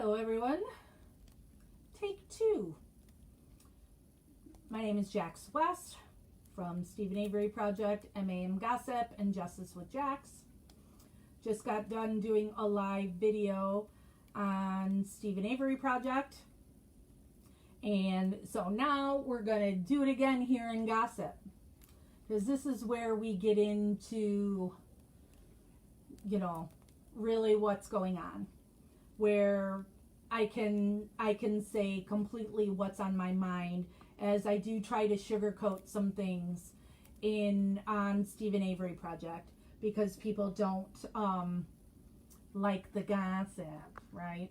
Hello everyone, take two. My name is Jax West from Stephen Avery Project, MAM Gossip, and Justice with Jax. Just got done doing a live video on Stephen Avery Project. And so now we're going to do it again here in Gossip. Because this is where we get into, really what's going on. Where I can say completely what's on my mind, as I do try to sugarcoat some things on Stephen Avery Project, because people don't like the gossip, right?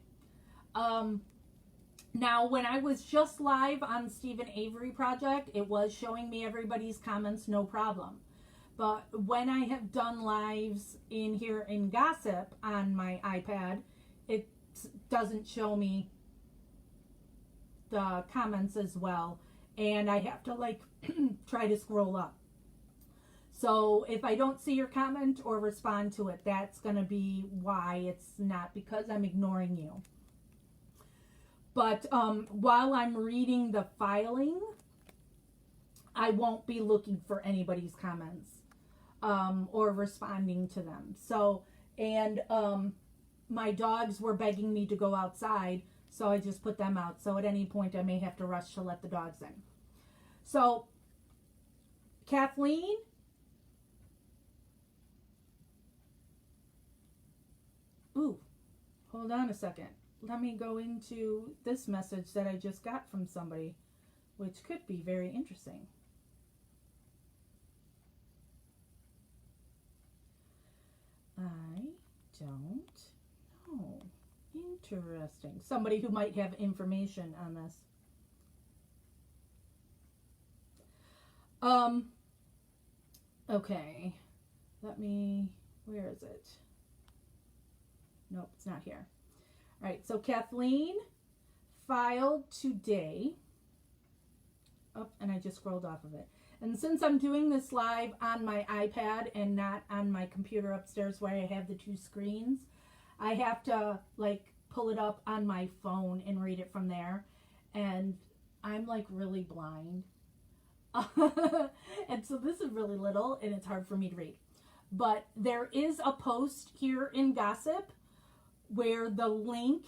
Now, when I was just live on Stephen Avery Project, it was showing me everybody's comments, no problem. But when I have done lives in here in Gossip on my iPad, it doesn't show me the comments as well, and I have to try to scroll up. So if I don't see your comment or respond to it, that's going to be why. It's not because I'm ignoring you. But while I'm reading the filing, I won't be looking for anybody's comments or responding to them. So, and my dogs were begging me to go outside, so I just put them out. So at any point I may have to rush to let the dogs in. So, Kathleen, ooh, hold on a second. Let me go into this message that I just got from somebody, which could be very interesting. I don't know. Interesting. Somebody who might have information on this. Okay. Where is it? Nope, it's not here. All right, so Kathleen filed today. Oh, and I just scrolled off of it. And since I'm doing this live on my iPad and not on my computer upstairs where I have the two screens, I have to pull it up on my phone and read it from there. And I'm really blind. And so this is really little and it's hard for me to read. But there is a post here in Gossip where the link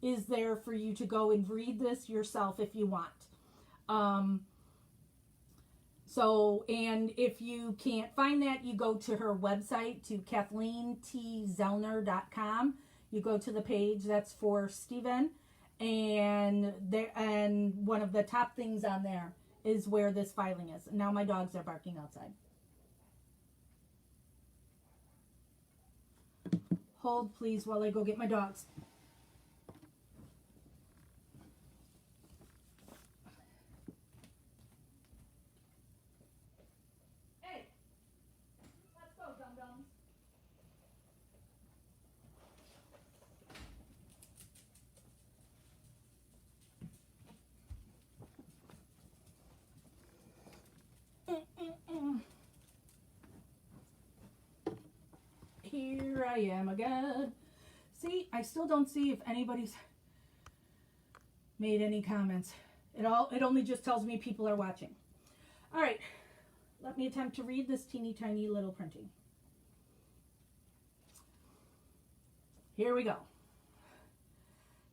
is there for you to go and read this yourself if you want. And if you can't find that, you go to her website, to KathleenTZellner.com. You go to the page that's for Stephen, and one of the top things on there is where this filing is. Now my dogs are barking outside. Hold, please, while I go get my dogs. Hey, let's go, dum-dums. Here I am again. See, I still don't see if anybody's made any comments. It only just tells me people are watching. All right, let me attempt to read this teeny tiny little printing. Here we go.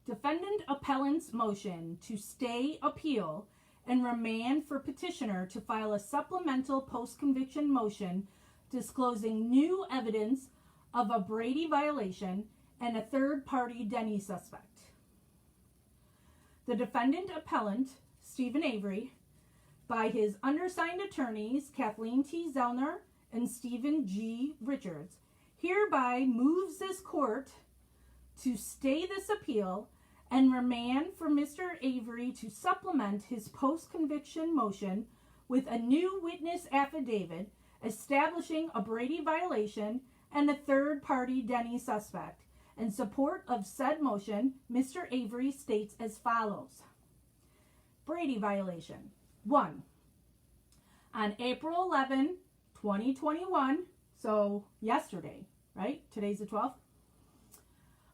Defendant appellant's motion to stay appeal and remand for petitioner to file a supplemental post-conviction motion disclosing new evidence of a Brady violation and a third-party Denny suspect. The defendant appellant, Stephen Avery, by his undersigned attorneys, Kathleen T. Zellner and Stephen G. Richards, hereby moves this court to stay this appeal and remand for Mr. Avery to supplement his post-conviction motion with a new witness affidavit establishing a Brady violation and a third-party Denny suspect. In support of said motion, Mr. Avery states as follows. Brady violation. 1. On April 11, 2021, so yesterday, right? Today's the 12th.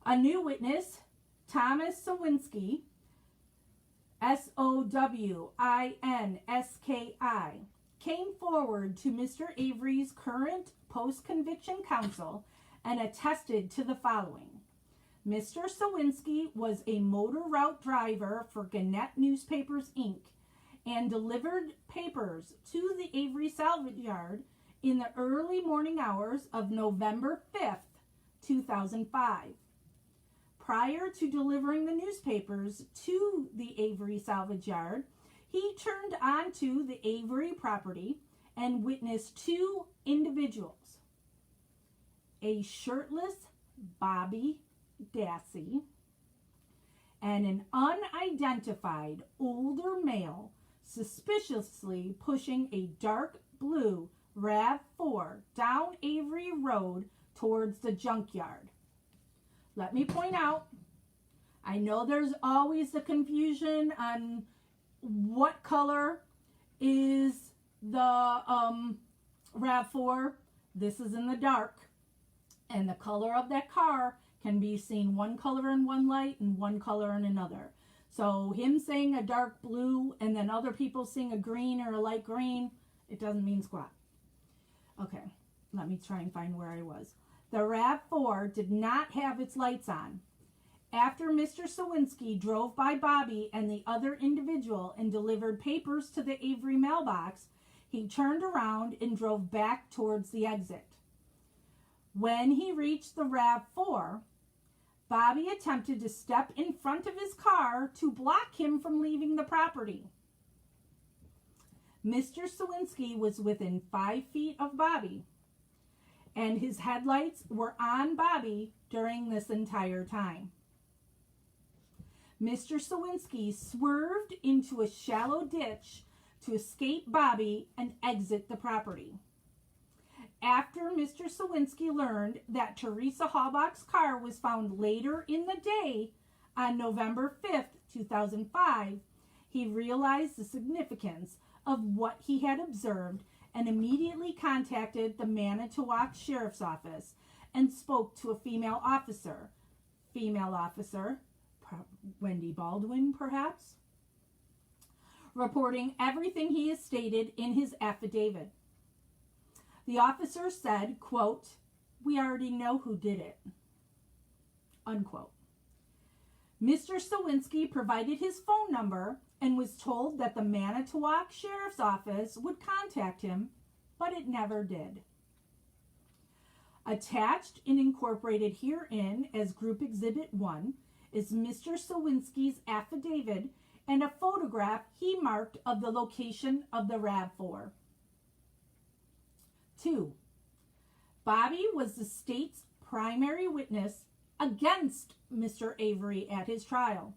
A new witness Thomas Sowinski, Sowinski, came forward to Mr. Avery's current post-conviction counsel and attested to the following. Mr. Sowinski was a motor route driver for Gannett Newspapers, Inc., and delivered papers to the Avery salvage yard in the early morning hours of November 5th, 2005. Prior to delivering the newspapers to the Avery salvage yard, he turned onto the Avery property and witnessed two individuals, a shirtless Bobby Dassey and an unidentified older male suspiciously pushing a dark blue RAV4 down Avery Road towards the junkyard. Let me point out, I know there's always the confusion on what color is the RAV4. This is in the dark, and the color of that car can be seen one color in one light and one color in another. So him saying a dark blue and then other people seeing a green or a light green, it doesn't mean squat. Okay, let me try and find where I was. The RAV4 did not have its lights on. After Mr. Sowinski drove by Bobby and the other individual and delivered papers to the Avery mailbox, he turned around and drove back towards the exit. When he reached the RAV4, Bobby attempted to step in front of his car to block him from leaving the property. Mr. Sowinski was within 5 feet of Bobby, and his headlights were on Bobby during this entire time. Mr. Sowinski swerved into a shallow ditch to escape Bobby and exit the property. After Mr. Sowinski learned that Teresa Halbach's car was found later in the day on November 5th, 2005, he realized the significance of what he had observed and immediately contacted the Manitowoc Sheriff's Office and spoke to a female officer, Wendy Baldwin perhaps, reporting everything he has stated in his affidavit. The officer said, quote, "We already know who did it," unquote. Mr. Sowinski provided his phone number and was told that the Manitowoc Sheriff's Office would contact him, but it never did. Attached and incorporated herein as Group Exhibit 1 is Mr. Sowinski's affidavit and a photograph he marked of the location of the RAV4. 2. Bobby was the state's primary witness against Mr. Avery at his trial.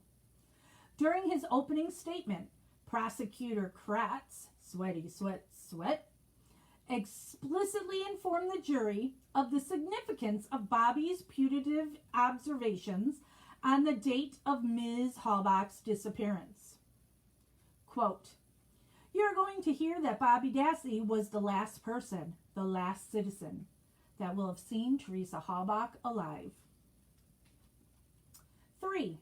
During his opening statement, Prosecutor Kratz, sweaty sweat, explicitly informed the jury of the significance of Bobby's putative observations on the date of Ms. Halbach's disappearance. Quote, "You're going to hear that Bobby Dassey was the last person, the last citizen, that will have seen Teresa Halbach alive." 3.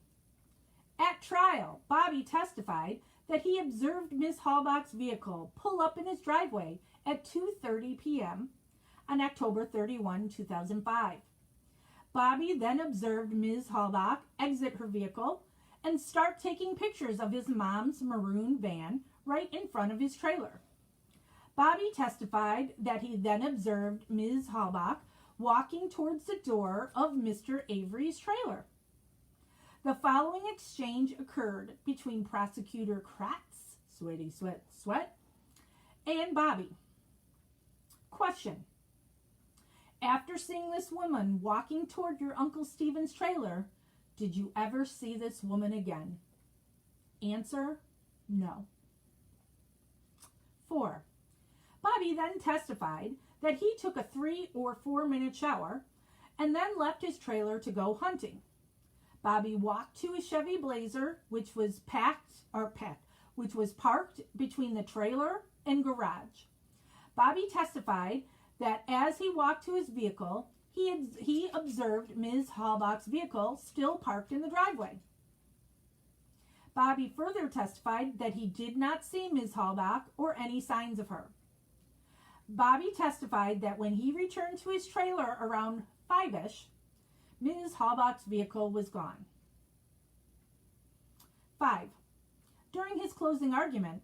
At trial, Bobby testified that he observed Ms. Halbach's vehicle pull up in his driveway at 2:30 p.m. on October 31, 2005. Bobby then observed Ms. Halbach exit her vehicle and start taking pictures of his mom's maroon van right in front of his trailer. Bobby testified that he then observed Ms. Halbach walking towards the door of Mr. Avery's trailer. The following exchange occurred between Prosecutor Kratz, sweaty sweat, and Bobby. Question: after seeing this woman walking toward your Uncle Stephen's trailer, did you ever see this woman again? Answer: no. 4. Bobby then testified that he took a 3 or 4 minute shower and then left his trailer to go hunting. Bobby walked to a Chevy Blazer, which was parked between the trailer and garage. Bobby testified that as he walked to his vehicle, he observed Ms. Halbach's vehicle still parked in the driveway. Bobby further testified that he did not see Ms. Halbach or any signs of her. Bobby testified that when he returned to his trailer around 5-ish, Ms. Halbach's vehicle was gone. 5. During his closing argument,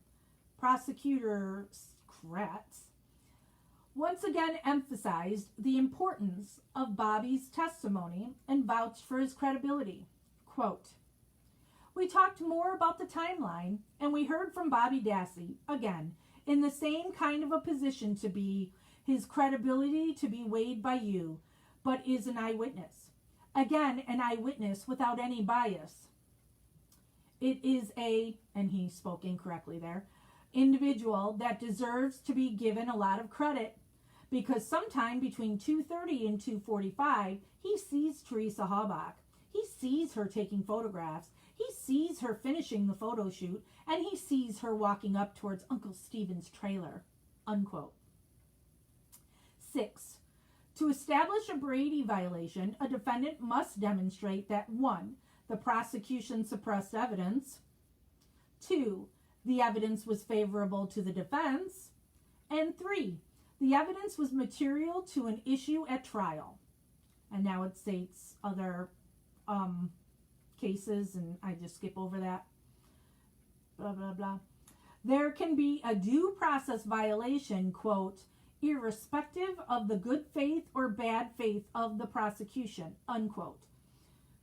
Prosecutor Kratz once again emphasized the importance of Bobby's testimony and vouched for his credibility. Quote, "We talked more about the timeline, and we heard from Bobby Dassey, again, in the same kind of a position to be his credibility to be weighed by you, but is an eyewitness. Again, an eyewitness without any bias. It is and he spoke incorrectly there, individual that deserves to be given a lot of credit, because sometime between 2:30 and 2:45, he sees Teresa Halbach. He sees her taking photographs. He sees her finishing the photo shoot, and he sees her walking up towards Uncle Stephen's trailer." Unquote. 6. To establish a Brady violation, a defendant must demonstrate that 1. The prosecution suppressed evidence, 2. The evidence was favorable to the defense, and 3. The evidence was material to an issue at trial. And now it states other cases, and I just skip over that. Blah, blah, blah. There can be a due process violation, quote, irrespective of the good faith or bad faith of the prosecution, unquote.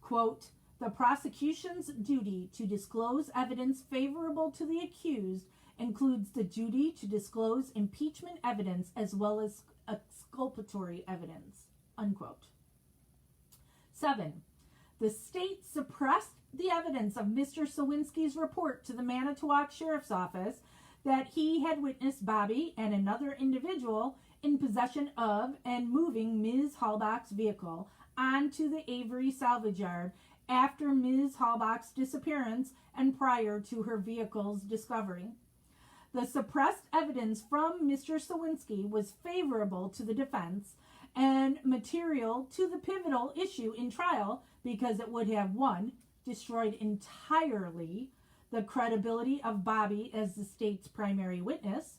Quote, the prosecution's duty to disclose evidence favorable to the accused includes the duty to disclose impeachment evidence as well as exculpatory evidence, unquote. 7. The state suppressed the evidence of Mr. Sawinski's report to the Manitowoc Sheriff's Office that he had witnessed Bobby and another individual in possession of and moving Ms. Halbach's vehicle onto the Avery salvage yard after Ms. Halbach's disappearance and prior to her vehicle's discovery. The suppressed evidence from Mr. Sawinski was favorable to the defense and material to the pivotal issue in trial because it would have 1. Destroyed entirely the credibility of Bobby as the state's primary witness,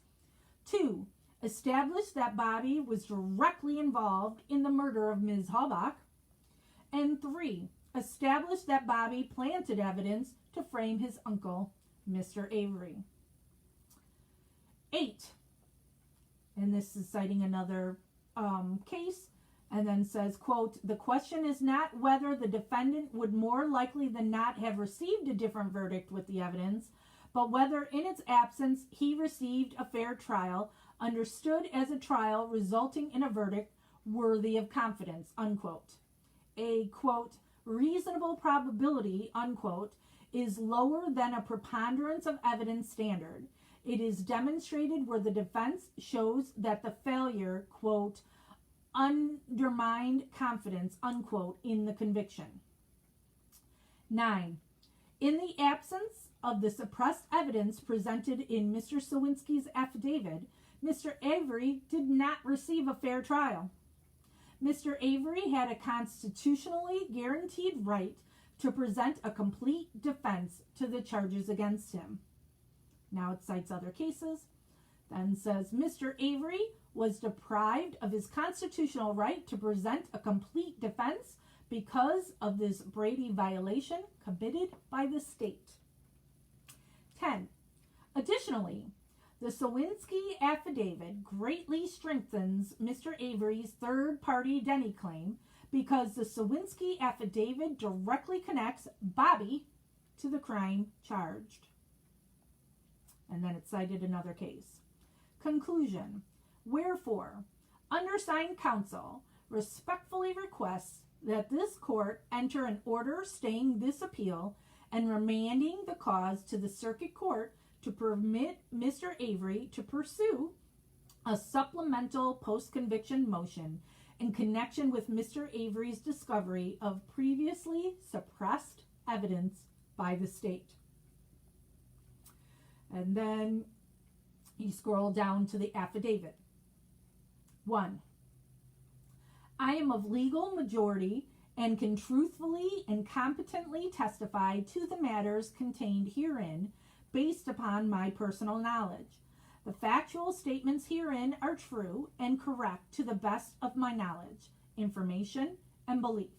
2. Established that Bobby was directly involved in the murder of Ms. Halbach, and 3. Established that Bobby planted evidence to frame his uncle, Mr. Avery. 8. And this is citing another case, and then says, quote, the question is not whether the defendant would more likely than not have received a different verdict with the evidence, but whether in its absence he received a fair trial, understood as a trial resulting in a verdict worthy of confidence, unquote. A, quote, reasonable probability, unquote, is lower than a preponderance of evidence standard. It is demonstrated where the defense shows that the failure, quote, undermined confidence, unquote, in the conviction. 9. In the absence of the suppressed evidence presented in Mr. Sawinski's affidavit, Mr. Avery did not receive a fair trial. Mr. Avery had a constitutionally guaranteed right to present a complete defense to the charges against him. Now it cites other cases. Then says Mr. Avery was deprived of his constitutional right to present a complete defense because of this Brady violation committed by the state. 10. Additionally, the Sawinski affidavit greatly strengthens Mr. Avery's third-party Denny claim because the Sawinski affidavit directly connects Bobby to the crime charged. And then it cited another case. Conclusion. Wherefore, undersigned counsel respectfully requests that this court enter an order staying this appeal and remanding the cause to the circuit court to permit Mr. Avery to pursue a supplemental post-conviction motion in connection with Mr. Avery's discovery of previously suppressed evidence by the state. And then you scroll down to the affidavit. 1. I am of legal majority and can truthfully and competently testify to the matters contained herein based upon my personal knowledge. The factual statements herein are true and correct to the best of my knowledge, information, and belief.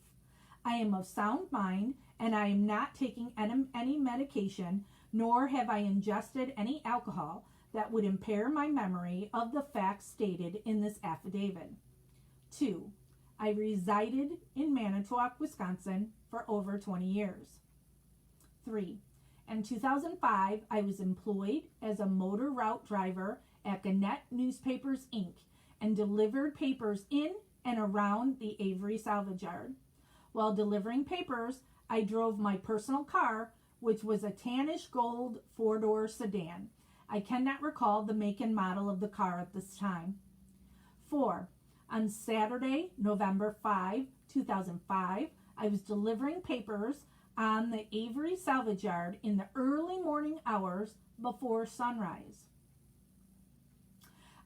I am of sound mind, and I am not taking any medication, nor have I ingested any alcohol that would impair my memory of the facts stated in this affidavit. 2. I resided in Manitowoc, Wisconsin for over 20 years. 3. In 2005, I was employed as a motor route driver at Gannett Newspapers, Inc., and delivered papers in and around the Avery Salvage Yard. While delivering papers, I drove my personal car, which was a tannish gold four-door sedan. I cannot recall the make and model of the car at this time. 4. On Saturday, November 5, 2005, I was delivering papers on the Avery Salvage Yard in the early morning hours before sunrise.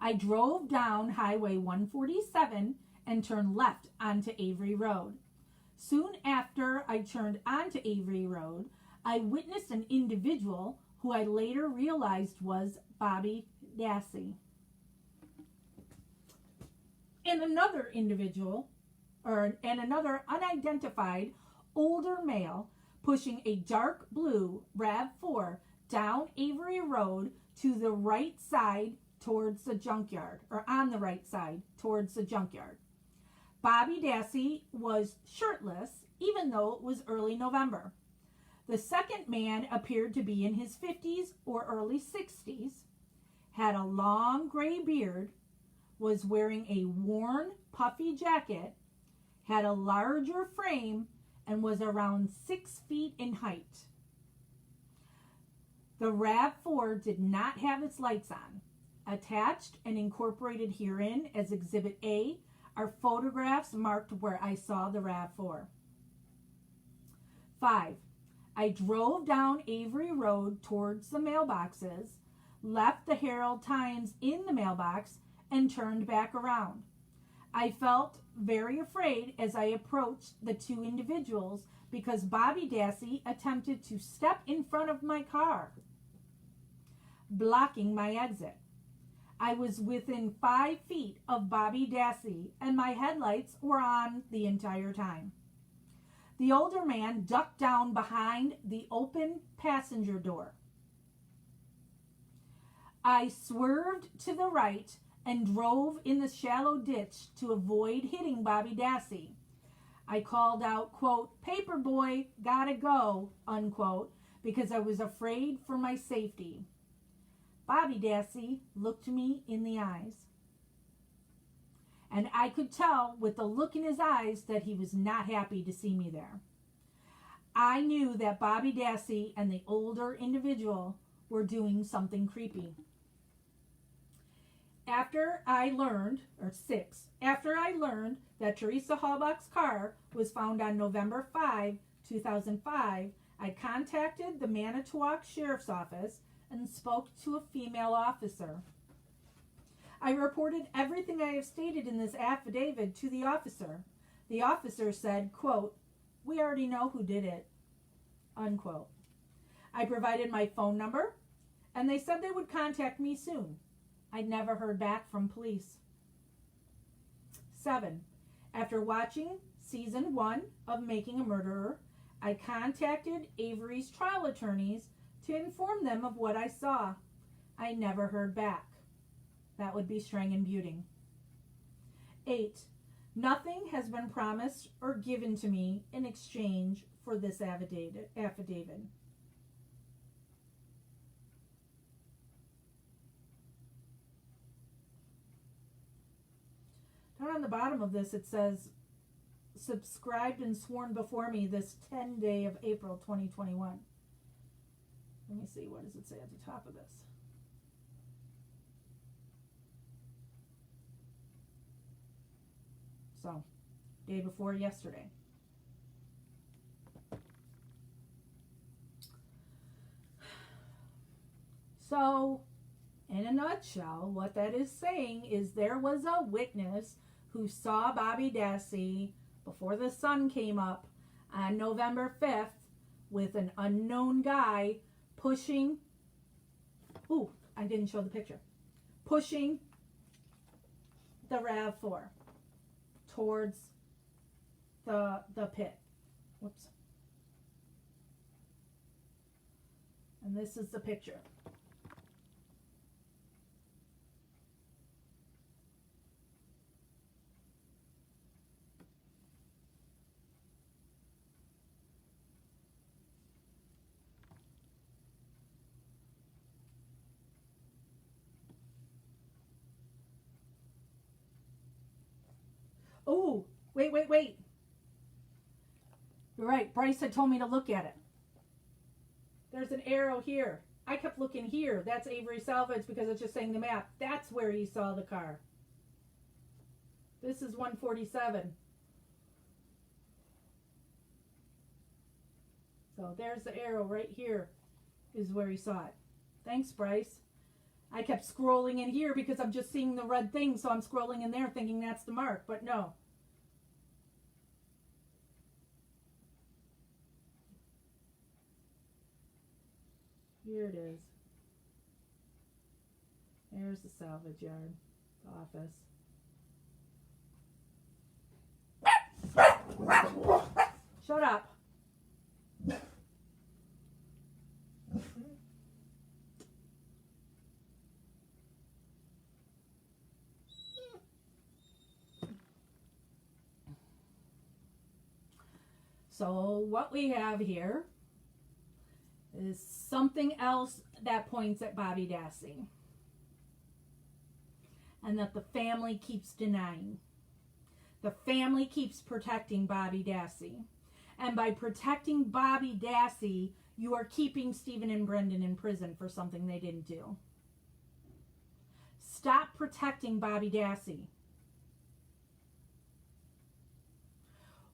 I drove down Highway 147 and turned left onto Avery Road. Soon after I turned onto Avery Road, I witnessed an individual who I later realized was Bobby Dassey. And another unidentified older male pushing a dark blue RAV4 down Avery Road to the right side towards the junkyard, or on the right side towards the junkyard. Bobby Dassey was shirtless, even though it was early November. The second man appeared to be in his 50s or early 60s, had a long gray beard, was wearing a worn, puffy jacket, had a larger frame, and was around 6 feet in height. The RAV4 did not have its lights on. Attached and incorporated herein as Exhibit A are photographs marked where I saw the RAV4. 5. I drove down Avery Road towards the mailboxes, left the Herald Times in the mailbox, and turned back around. I felt very afraid as I approached the two individuals because Bobby Dassey attempted to step in front of my car, blocking my exit. I was within 5 feet of Bobby Dassey, and my headlights were on the entire time. The older man ducked down behind the open passenger door. I swerved to the right and drove in the shallow ditch to avoid hitting Bobby Dassey. I called out, quote, "Paper boy, gotta go," unquote, because I was afraid for my safety. Bobby Dassey looked me in the eyes, and I could tell with the look in his eyes that he was not happy to see me there. I knew that Bobby Dassey and the older individual were doing something creepy. After I learned that Teresa Halbach's car was found on November 5, 2005, I contacted the Manitowoc Sheriff's Office and spoke to a female officer. I reported everything I have stated in this affidavit to the officer. The officer said, quote, "We already know who did it," unquote. I provided my phone number, and they said they would contact me soon. I never heard back from police. 7. After watching season 1 of Making a Murderer, I contacted Avery's trial attorneys to inform them of what I saw. I never heard back. That would be Strang and Buting. 8. Nothing has been promised or given to me in exchange for this affidavit. Down on the bottom of this, it says, subscribed and sworn before me this 10th day of April 2021. Let me see, what does it say at the top of this? So, day before yesterday. So, in a nutshell, what that is saying is there was a witness who saw Bobby Dassey before the sun came up on November 5th with an unknown guy pushing, ooh, I didn't show the picture, pushing the RAV4 towards the pit. Whoops. And this is the picture. Oh, wait. You're right. Bryce had told me to look at it. There's an arrow here. I kept looking here. That's Avery Salvage because it's just saying the map. That's where he saw the car. This is 147. So there's the arrow right here is where he saw it. Thanks, Bryce. I kept scrolling in here because I'm just seeing the red thing, so I'm scrolling in there thinking that's the mark, but no. Here it is. There's the salvage yard, the office. Shut up. So what we have here is something else that points at Bobby Dassey and that the family keeps denying. The family keeps protecting Bobby Dassey. And by protecting Bobby Dassey, you are keeping Stephen and Brendan in prison for something they didn't do. Stop protecting Bobby Dassey.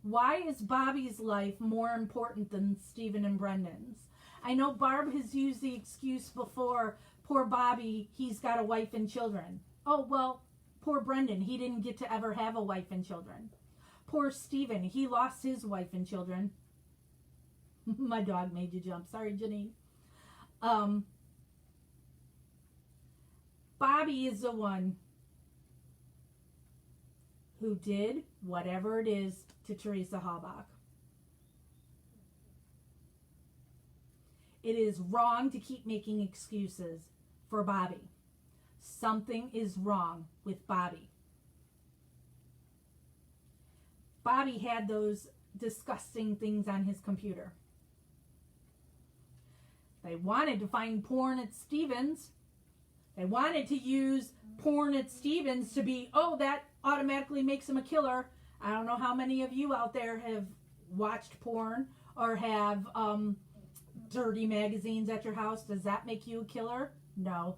Why is Bobby's life more important than Stephen and Brendan's? I know Barb has used the excuse before, poor Bobby, he's got a wife and children. Oh, well, poor Brendan, he didn't get to ever have a wife and children. Poor Stephen, he lost his wife and children. My dog made you jump. Sorry, Janine. Bobby is the one who did whatever it is to Teresa Halbach. It is wrong to keep making excuses for Bobby. Something is wrong with Bobby. Bobby had those disgusting things on his computer. They wanted to find porn at Stevens. They wanted to use porn at Stevens to be, oh, that automatically makes him a killer. I don't know how many of you out there have watched porn or have dirty magazines at your house. Does that make you a killer? No.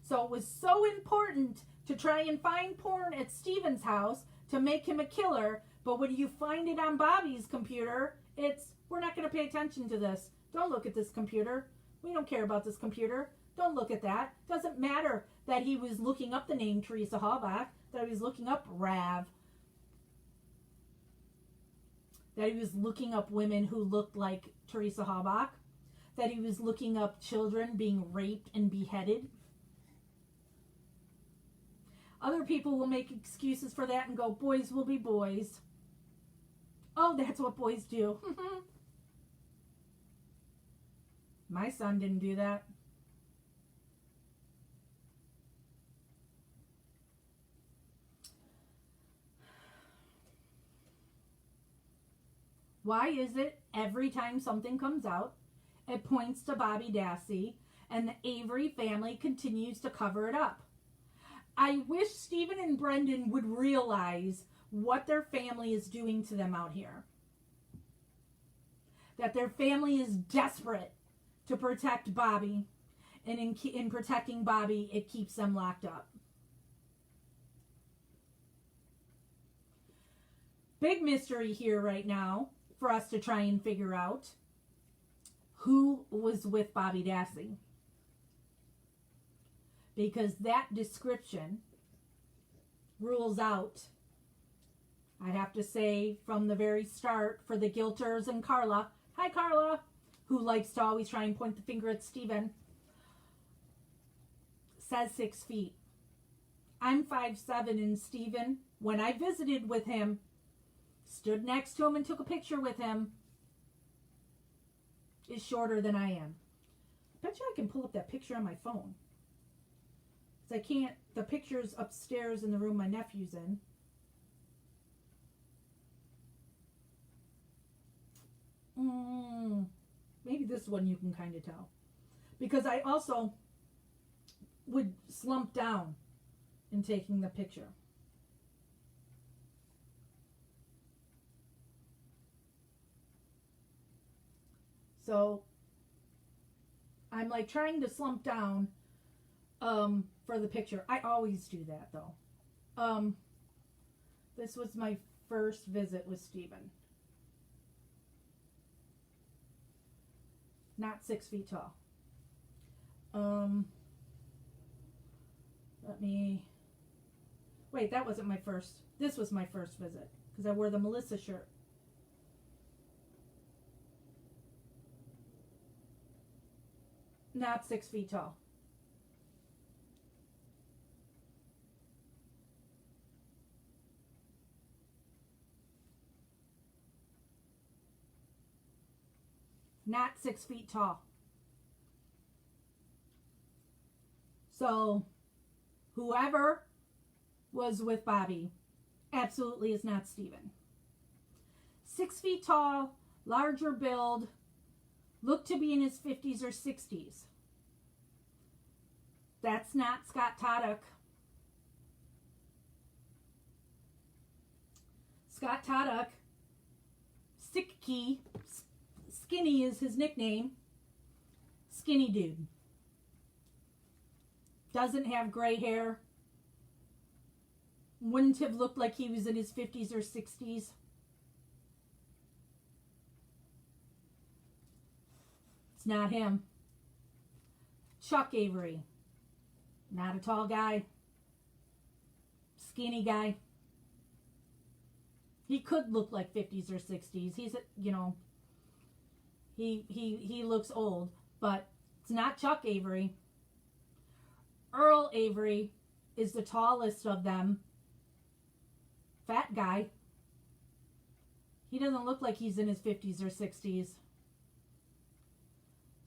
So it was so important to try and find porn at Stephen's house to make him a killer, but when you find it on Bobby's computer, we're not going to pay attention to this. Don't look at this computer. We don't care about this computer. Don't look at that. Doesn't matter that he was looking up the name Teresa Halbach, that he was looking up Rav, that he was looking up women who looked like Teresa Halbach, that he was looking up children being raped and beheaded. Other people will make excuses for that and go, boys will be boys. Oh, that's what boys do. My son didn't do that. Why is it every time something comes out, it points to Bobby Dassey and the Avery family continues to cover it up? I wish Stephen and Brendan would realize what their family is doing to them out here. That their family is desperate to protect Bobby, and in protecting Bobby, it keeps them locked up. Big mystery here right now for us to try and figure out who was with Bobby Dassey. Because that description rules out, I have to say from the very start, for the guilters and Carla, hi Carla, who likes to always try and point the finger at Stephen, says 6 feet. I'm 5'7", and Stephen, when I visited with him, stood next to him and took a picture with him, is shorter than I am. I bet you I can pull up that picture on my phone. I can't, the picture's upstairs in the room my nephew's in. Maybe this one you can kind of tell. Because I also would slump down in taking the picture. So I'm like trying to slump down for the picture. I always do that though. This was my first visit with Stephen. Not 6 feet tall. Let me, wait, that wasn't my first, this was my first visit because I wore the Melissa shirt. Not 6 feet tall. Not 6 feet tall. So, whoever was with Bobby absolutely is not Stephen. 6 feet tall, larger build, looked to be in his 50s or 60s. That's not Scott Toddock. Scott Toddock, Sticky, Skinny is his nickname. Skinny dude. Doesn't have gray hair. Wouldn't have looked like he was in his 50s or 60s. It's not him. Chuck Avery. Not a tall guy. Skinny guy. He could look like 50s or 60s. He's, you know, he looks old, but it's not Chuck Avery. Earl Avery is the tallest of them. Fat guy. He doesn't look like he's in his 50s or 60s.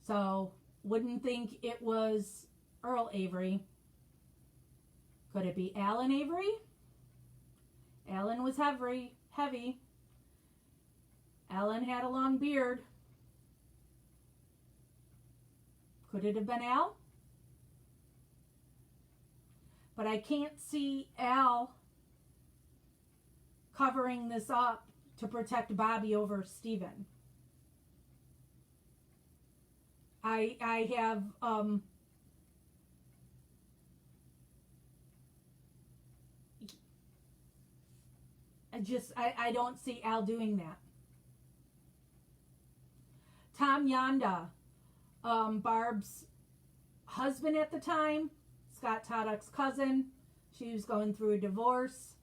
So, wouldn't think it was Earl Avery. Could it be Alan Avery? Alan was heavy. Alan had a long beard. Could it have been Al? But I can't see Al covering this up to protect Bobby over Stephen. I have I don't see Al doing that. Tom Yonda, Barb's husband at the time, Scott Toddock's cousin. She was going through a divorce.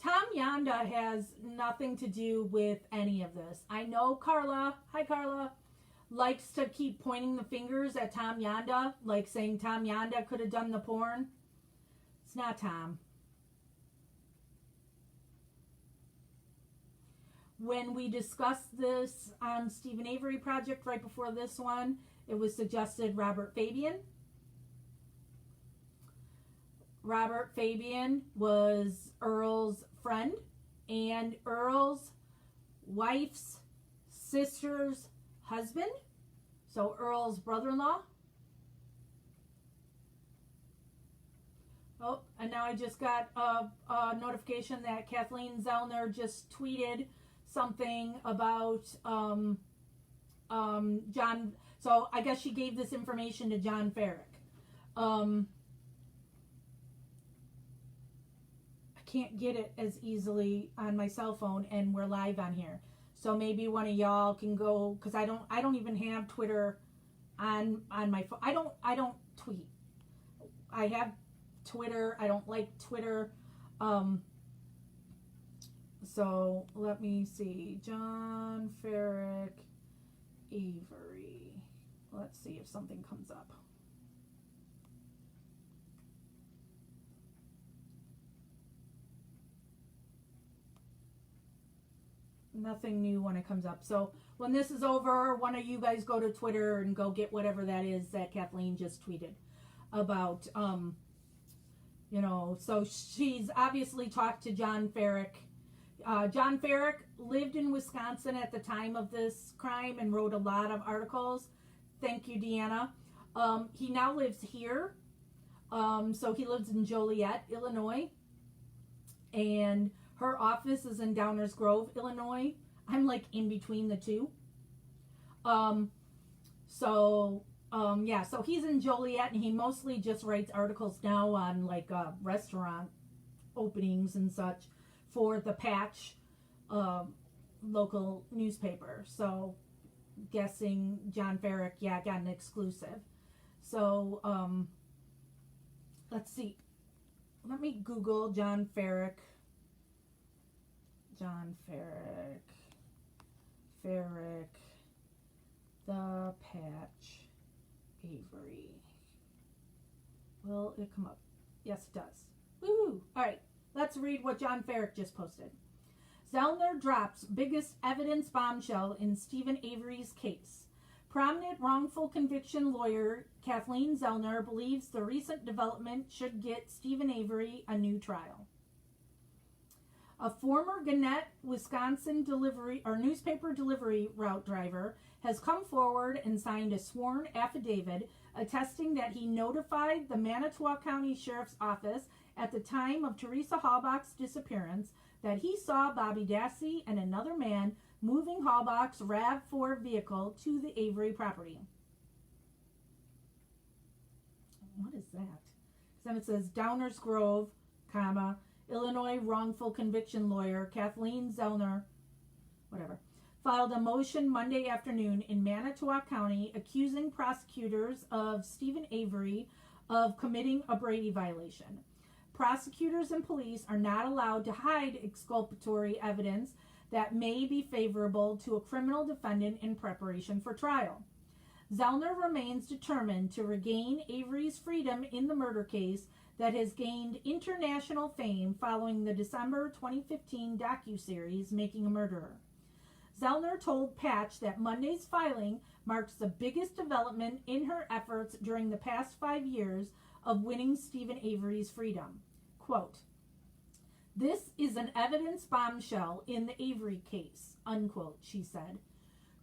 Tom Yonda has nothing to do with any of this. I know Carla, hi Carla, likes to keep pointing the fingers at Tom Yonda, like saying Tom Yonda could have done the porn. It's not Tom. When we discussed this on Stephen Avery Project right before this one, it was suggested Robert Fabian. Robert Fabian was Earl's friend and Earl's wife's sister's husband. So Earl's brother-in-law. Oh, and now I just got a notification that Kathleen Zellner just tweeted something about John. So I guess she gave this information to John Farrick. I can't get it as easily on my cell phone, and we're live on here. So maybe one of y'all can go, because I don't even have Twitter on my phone. I don't tweet. I have Twitter. I don't like Twitter. So let me see. John Ferrick Avery. Let's see if something comes up. Nothing new when it comes up. So when this is over, one of you guys go to Twitter and go get whatever that is that Kathleen just tweeted about. So she's obviously talked to John Ferrick. John Ferrick lived in Wisconsin at the time of this crime and wrote a lot of articles. Thank you, Deanna. He now lives here. So he lives in Joliet, Illinois. And her office is in Downers Grove, Illinois. I'm like in between the two. So he's in Joliet, and he mostly just writes articles now on like restaurant openings and such for the Patch local newspaper. So guessing John Ferrick, got an exclusive. So let's see. Let me Google John Ferrick. The Patch Avery. Will it come up? Yes, it does. Woohoo! All right, let's read what John Ferrick just posted. Zellner drops biggest evidence bombshell in Stephen Avery's case. Prominent wrongful conviction lawyer Kathleen Zellner believes the recent development should get Stephen Avery a new trial. A former Gannett, Wisconsin newspaper delivery route driver has come forward and signed a sworn affidavit attesting that he notified the Manitowoc County Sheriff's Office at the time of Teresa Halbach's disappearance that he saw Bobby Dassey and another man moving Halbach's RAV4 vehicle to the Avery property. What is that? Then it says Downers Grove, Illinois wrongful conviction lawyer Kathleen Zellner, filed a motion Monday afternoon in Manitowoc County accusing prosecutors of Stephen Avery of committing a Brady violation. Prosecutors and police are not allowed to hide exculpatory evidence that may be favorable to a criminal defendant in preparation for trial. Zellner remains determined to regain Avery's freedom in the murder case that has gained international fame following the December 2015 docuseries Making a Murderer. Zellner told Patch that Monday's filing marks the biggest development in her efforts during the past 5 years of winning Stephen Avery's freedom. Quote, "This is an evidence bombshell in the Avery case," unquote, she said.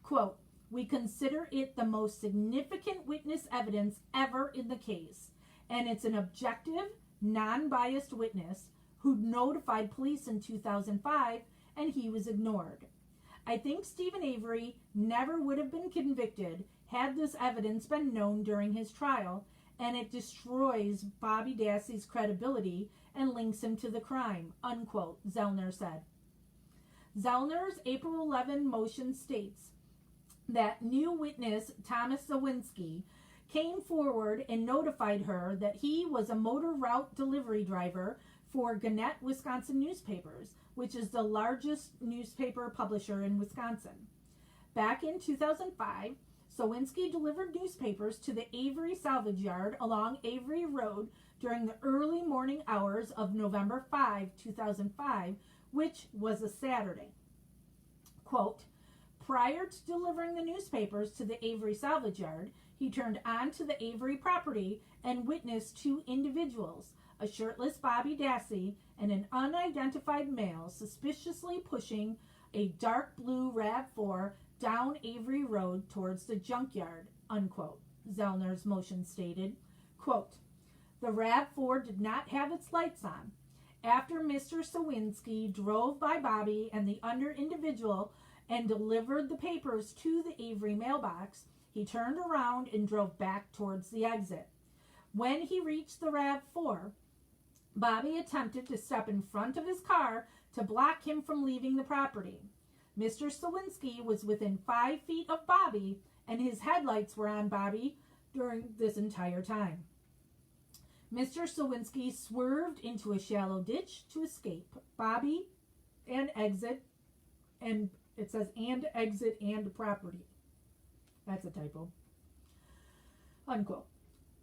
Quote, "We consider it the most significant witness evidence ever in the case, and it's an objective, non-biased witness who notified police in 2005 and he was ignored. I think Stephen Avery never would have been convicted had this evidence been known during his trial, and it destroys Bobby Dassey's credibility and links him to the crime," unquote, Zellner said. Zellner's April 11 motion states that new witness Thomas Zawinski came forward and notified her that he was a motor route delivery driver for Gannett, Wisconsin newspapers, which is the largest newspaper publisher in Wisconsin. Back in 2005, Zawinski delivered newspapers to the Avery salvage yard along Avery Road during the early morning hours of November 5, 2005, which was a Saturday. Quote, "Prior to delivering the newspapers to the Avery salvage yard, he turned onto the Avery property and witnessed two individuals, a shirtless Bobby Dassey and an unidentified male, suspiciously pushing a dark blue RAV4 down Avery Road towards the junkyard," unquote, Zellner's motion stated. Quote, "The RAV4 did not have its lights on. After Mr. Zawinski drove by Bobby and the other individual and delivered the papers to the Avery mailbox, he turned around and drove back towards the exit. When he reached the RAV4, Bobby attempted to step in front of his car to block him from leaving the property. Mr. Zawinski was within 5 feet of Bobby, and his headlights were on Bobby during this entire time. Mr. Sawinski swerved into a shallow ditch to escape. Bobby and exit, and it says and exit and property. That's a typo. Unquote.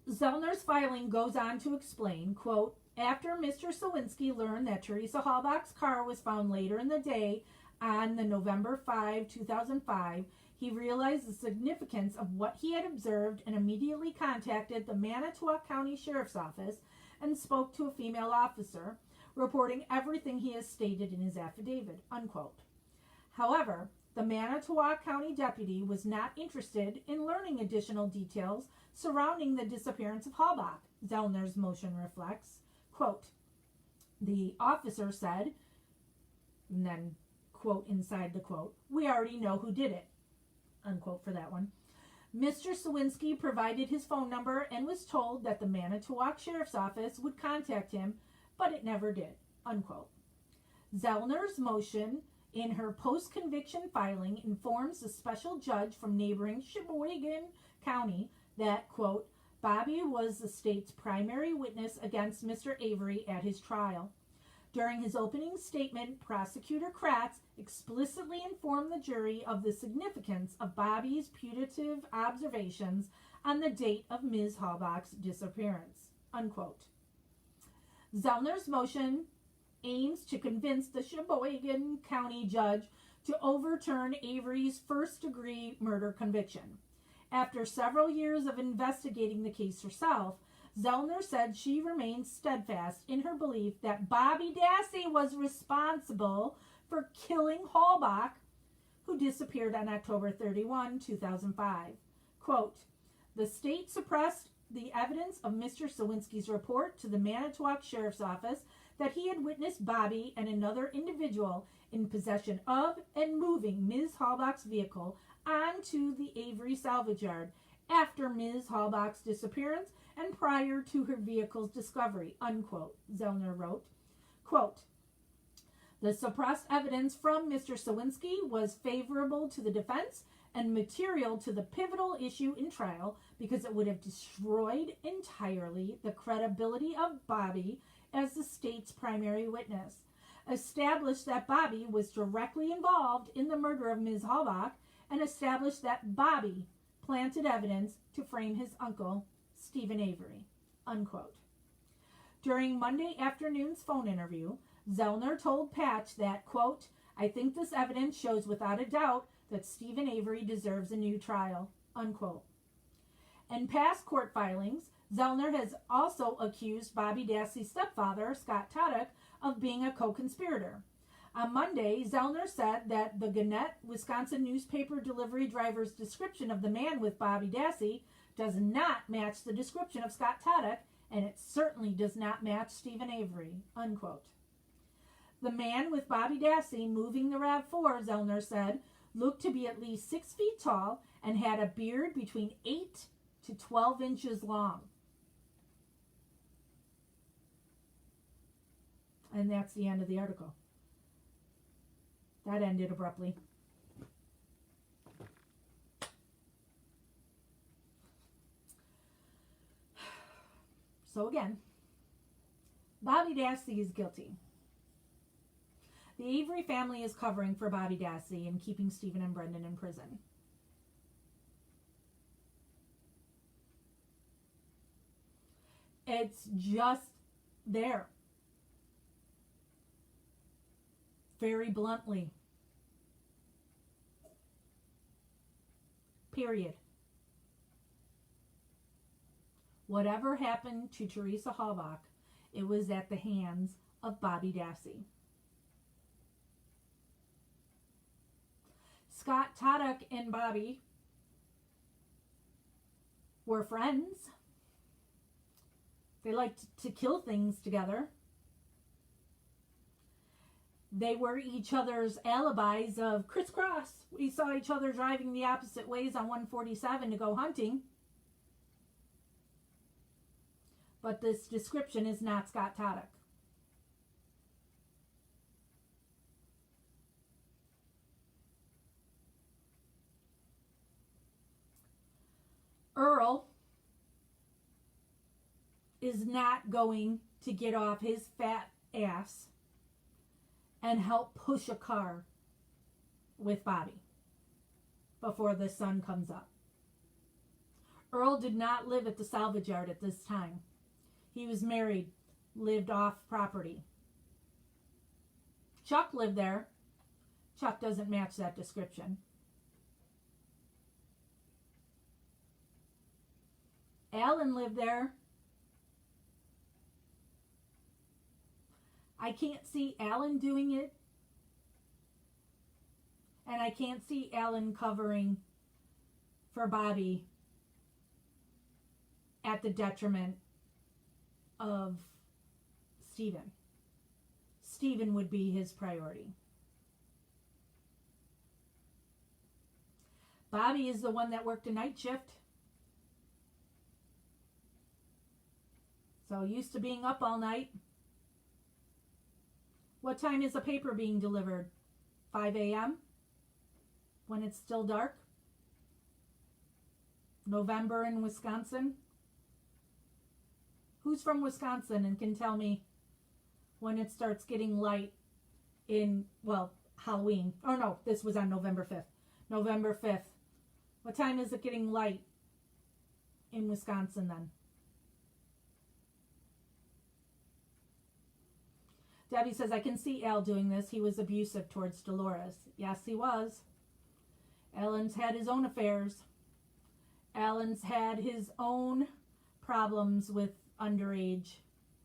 Zellner's filing goes on to explain, quote, after Mr. Sawinski learned that Teresa Halbach's car was found later in the day on the November 5, 2005, he realized the significance of what he had observed and immediately contacted the Manitowoc County Sheriff's Office and spoke to a female officer, reporting everything he has stated in his affidavit, unquote. However, the Manitowoc County deputy was not interested in learning additional details surrounding the disappearance of Halbach. Zellner's motion reflects, quote, the officer said, and then, quote, inside the quote, we already know who did it, unquote, for that one. Mr. Sawinski provided his phone number and was told that the Manitowoc Sheriff's Office would contact him, but it never did, unquote. Zellner's motion in her post-conviction filing informs the special judge from neighboring Sheboygan County that, quote, Bobby was the state's primary witness against Mr. Avery at his trial. During his opening statement, Prosecutor Kratz explicitly informed the jury of the significance of Bobby's putative observations on the date of Ms. Halbach's disappearance, unquote. Zellner's motion aims to convince the Sheboygan County judge to overturn Avery's first-degree murder conviction. After several years of investigating the case herself, Zellner said she remains steadfast in her belief that Bobby Dassey was responsible for killing Halbach, who disappeared on October 31, 2005. Quote, the state suppressed the evidence of Mr. Sawinski's report to the Manitowoc Sheriff's Office that he had witnessed Bobby and another individual in possession of and moving Ms. Halbach's vehicle onto the Avery salvage yard after Ms. Halbach's disappearance and prior to her vehicle's discovery, unquote, Zellner wrote. Quote, the suppressed evidence from Mr. Sawinski was favorable to the defense and material to the pivotal issue in trial because it would have destroyed entirely the credibility of Bobby as the state's primary witness, established that Bobby was directly involved in the murder of Ms. Halbach, and established that Bobby planted evidence to frame his uncle, Stephen Avery, unquote. During Monday afternoon's phone interview, Zellner told Patch that, quote, I think this evidence shows without a doubt that Stephen Avery deserves a new trial, unquote. In past court filings, Zellner has also accused Bobby Dassey's stepfather, Scott Toddock, of being a co-conspirator. On Monday, Zellner said that the Gannett, Wisconsin newspaper delivery driver's description of the man with Bobby Dassey does not match the description of Scott Toddock, and it certainly does not match Stephen Avery, unquote. The man with Bobby Dassey moving the RAV4, Zellner said, looked to be at least 6 feet tall and had a beard between 8 to 12 inches long. And that's the end of the article. That ended abruptly. So again, Bobby Dassey is guilty. The Avery family is covering for Bobby Dassey and keeping Stephen and Brendan in prison. It's just there. Very bluntly. Period. Whatever happened to Teresa Halbach, it was at the hands of Bobby Dassey. Scott Toddock and Bobby were friends. They liked to kill things together. They were each other's alibis of crisscross. We saw each other driving the opposite ways on 147 to go hunting. But this description is not Scott Toddock. Earl is not going to get off his fat ass and help push a car with Bobby before the sun comes up. Earl did not live at the salvage yard at this time. He was married, lived off property. Chuck lived there. Chuck doesn't match that description. Alan lived there. I can't see Alan doing it. And I can't see Alan covering for Bobby at the detriment of Stephen. Stephen would be his priority. Bobby is the one that worked a night shift. So used to being up all night. What time is the paper being delivered? 5 a.m.? When it's still dark? November in Wisconsin? Who's from Wisconsin and can tell me when it starts getting light in, well, Halloween? Oh no, this was on November 5th. November 5th. What time is it getting light in Wisconsin then? Debbie says, I can see Al doing this. He was abusive towards Dolores. Yes, he was. Alan's had his own affairs. Alan's had his own problems with underage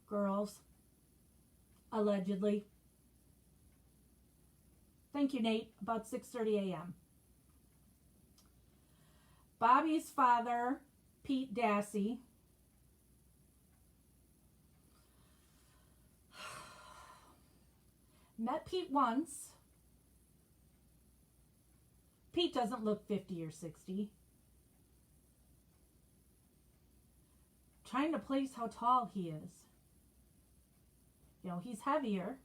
girls. Allegedly. Thank you, Nate. About 6:30 a.m. Bobby's father, Pete Dassey, met Pete once. Pete doesn't look 50 or 60. Trying to place how tall he is. You know, he's heavier.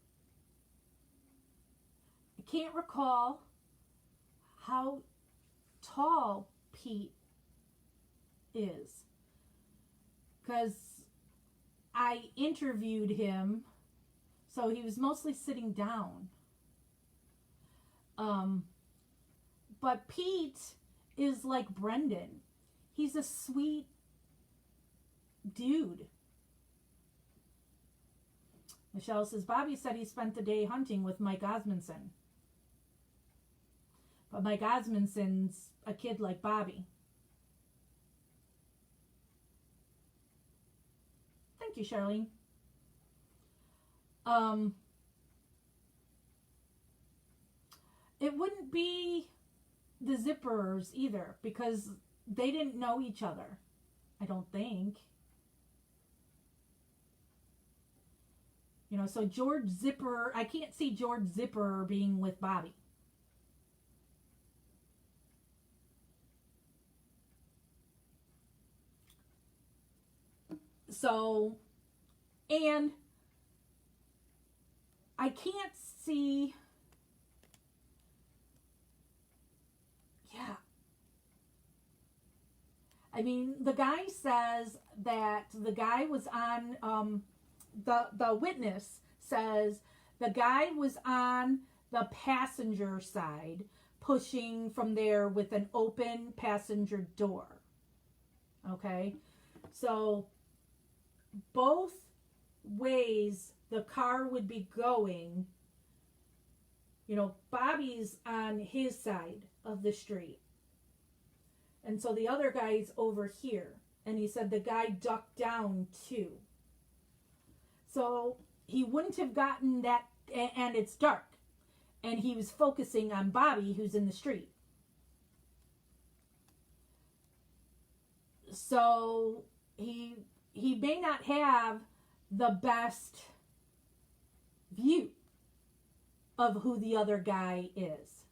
I can't recall how tall Pete is, because I interviewed him, so he was mostly sitting down. But Pete is like Brendan. He's a sweet dude. Michelle says, Bobby said he spent the day hunting with Mike Osmondson. But Mike Osmondson's a kid like Bobby. Thank you, Charlene. It wouldn't be the Zipperers either, because they didn't know each other, I don't think. You know, so George Zipper, I can't see George Zipper being with Bobby. So, and I can't see, yeah. I mean, the guy says that the guy was on, the witness says the guy was on the passenger side, pushing from there with an open passenger door. Okay? So, both ways the car would be going, you know, Bobby's on his side of the street. And so the other guy's over here. And he said the guy ducked down too. So he wouldn't have gotten that, and it's dark. And he was focusing on Bobby, who's in the street. So he may not have the best view of who the other guy is.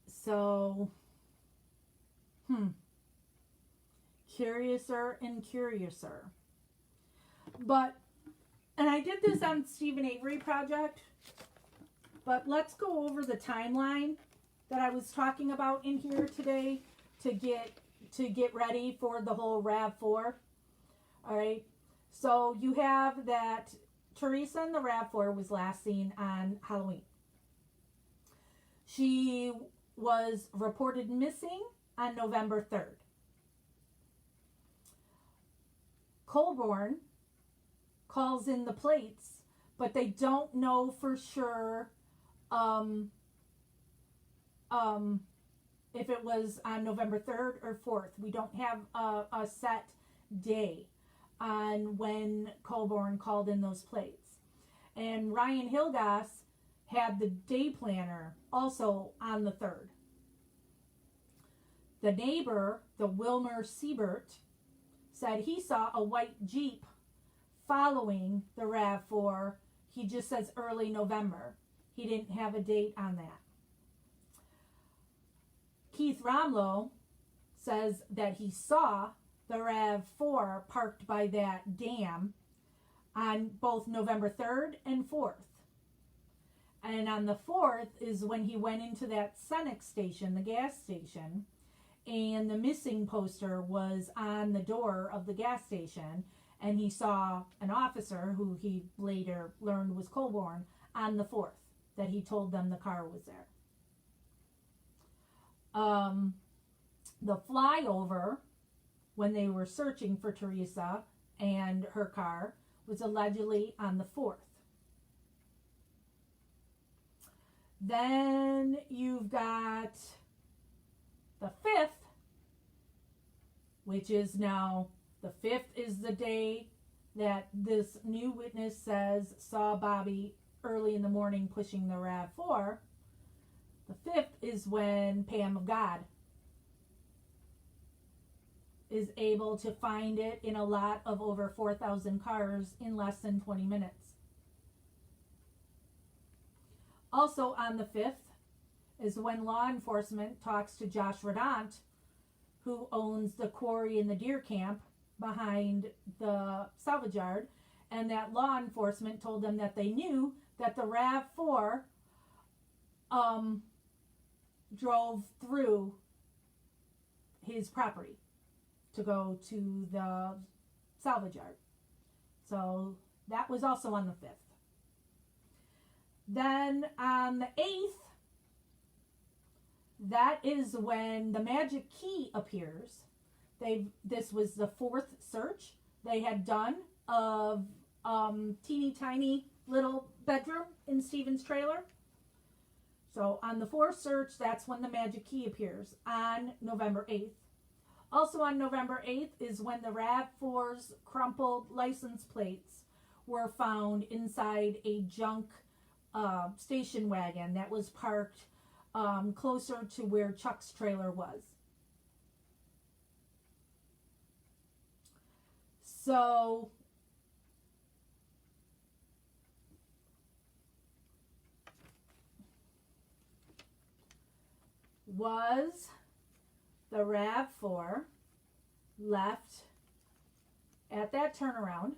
So, curiouser and curiouser. But, and I did this on Stephen Avery Project. But let's go over the timeline that I was talking about in here today to get ready for the whole RAV4. All right. So you have that Teresa in the RAV4 was last seen on Halloween. She was reported missing on November 3rd. Colborne calls in the plates, but they don't know for sure if it was on November 3rd or 4th. We don't have a set day on when Colborne called in those plates. And Ryan Hilgas had the day planner also on the 3rd. The neighbor, the Wilmer Siebert, said he saw a white Jeep following the RAV4. He just says early November. He didn't have a date on that. Keith Romlow says that he saw the RAV4 parked by that dam on both November 3rd and 4th. And on the 4th is when he went into that Cenex station, the gas station, and the missing poster was on the door of the gas station, and he saw an officer who he later learned was Colborne on the 4th, that he told them the car was there. The flyover, when they were searching for Teresa and her car, was allegedly on the 4th. Then you've got the 5th, which is now, the 5th is the day that this new witness says saw Bobby early in the morning pushing the RAV4. The 5th is when Pam of God is able to find it in a lot of over 4,000 cars in less than 20 minutes. Also on the 5th is when law enforcement talks to Josh Radant, who owns the quarry in the deer camp behind the salvage yard, and that law enforcement told them that they knew that the RAV4 drove through his property to go to the salvage yard. So that was also on the 5th. Then on the 8th, that is when the magic key appears. This was the 4th search they had done of teeny tiny little bedroom in Stephen's trailer. So on the 4th search, that's when the magic key appears on November 8th. Also on November 8th is when the RAV4's crumpled license plates were found inside a junk station wagon that was parked closer to where Chuck's trailer was. So was the RAV4 left at that turnaround,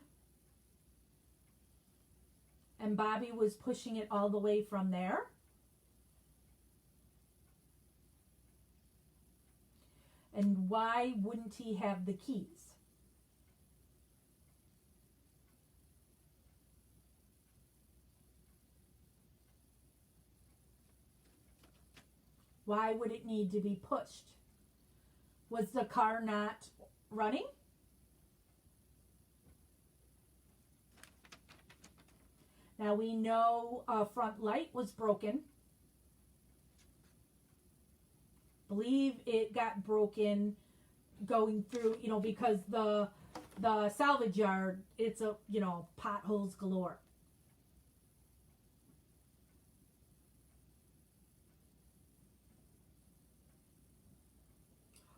and Bobby was pushing it all the way from there? And why wouldn't he have the keys? Why would it need to be pushed? Was the car not running? Now we know a front light was broken. Believe it got broken going through, because the salvage yard, it's potholes galore.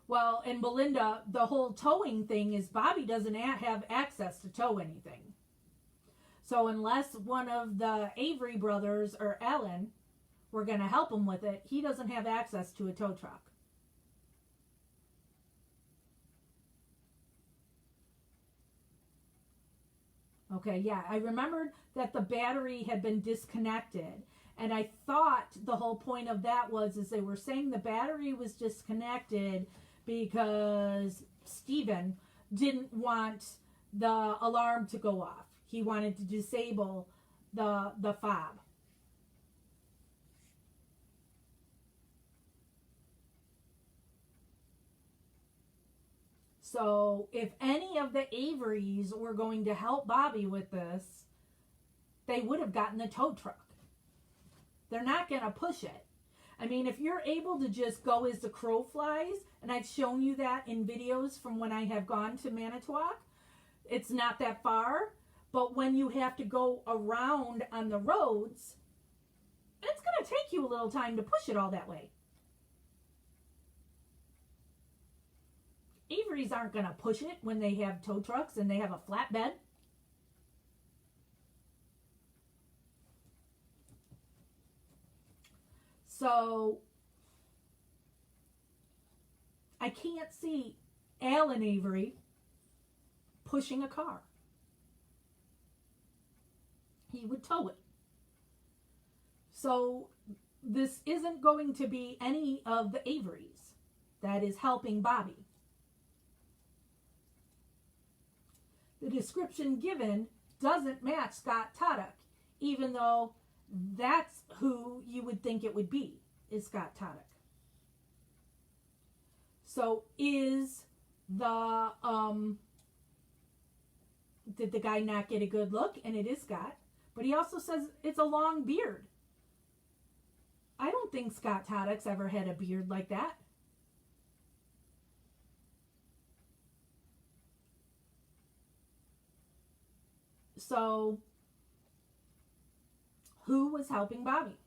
Well, and Belinda, the whole towing thing is Bobby doesn't have access to tow anything. So unless one of the Avery brothers or Ellen were going to help him with it, he doesn't have access to a tow truck. Okay, yeah, I remembered that the battery had been disconnected And I thought the whole point of that was is they were saying the battery was disconnected because Stephen didn't want the alarm to go off. He wanted to disable the fob. So if any of the Averys were going to help Bobby with this, they would have gotten the tow truck. They're not going to push it. I mean, if you're able to just go as the crow flies, and I've shown you that in videos from when I have gone to Manitowoc, it's not that far. But when you have to go around on the roads, it's going to take you a little time to push it all that way. Averys aren't going to push it when they have tow trucks and they have a flatbed. So I can't see Alan Avery pushing a car. He would tow it. So this isn't going to be any of the Averys that is helping Bobby. The description given doesn't match Scott Toddock, even though that's who you would think it would be, is Scott Toddock. So is the, did the guy not get a good look? And it is Scott. But he also says it's a long beard. I don't think Scott Toddock's ever had a beard like that. So, who was helping Bobby?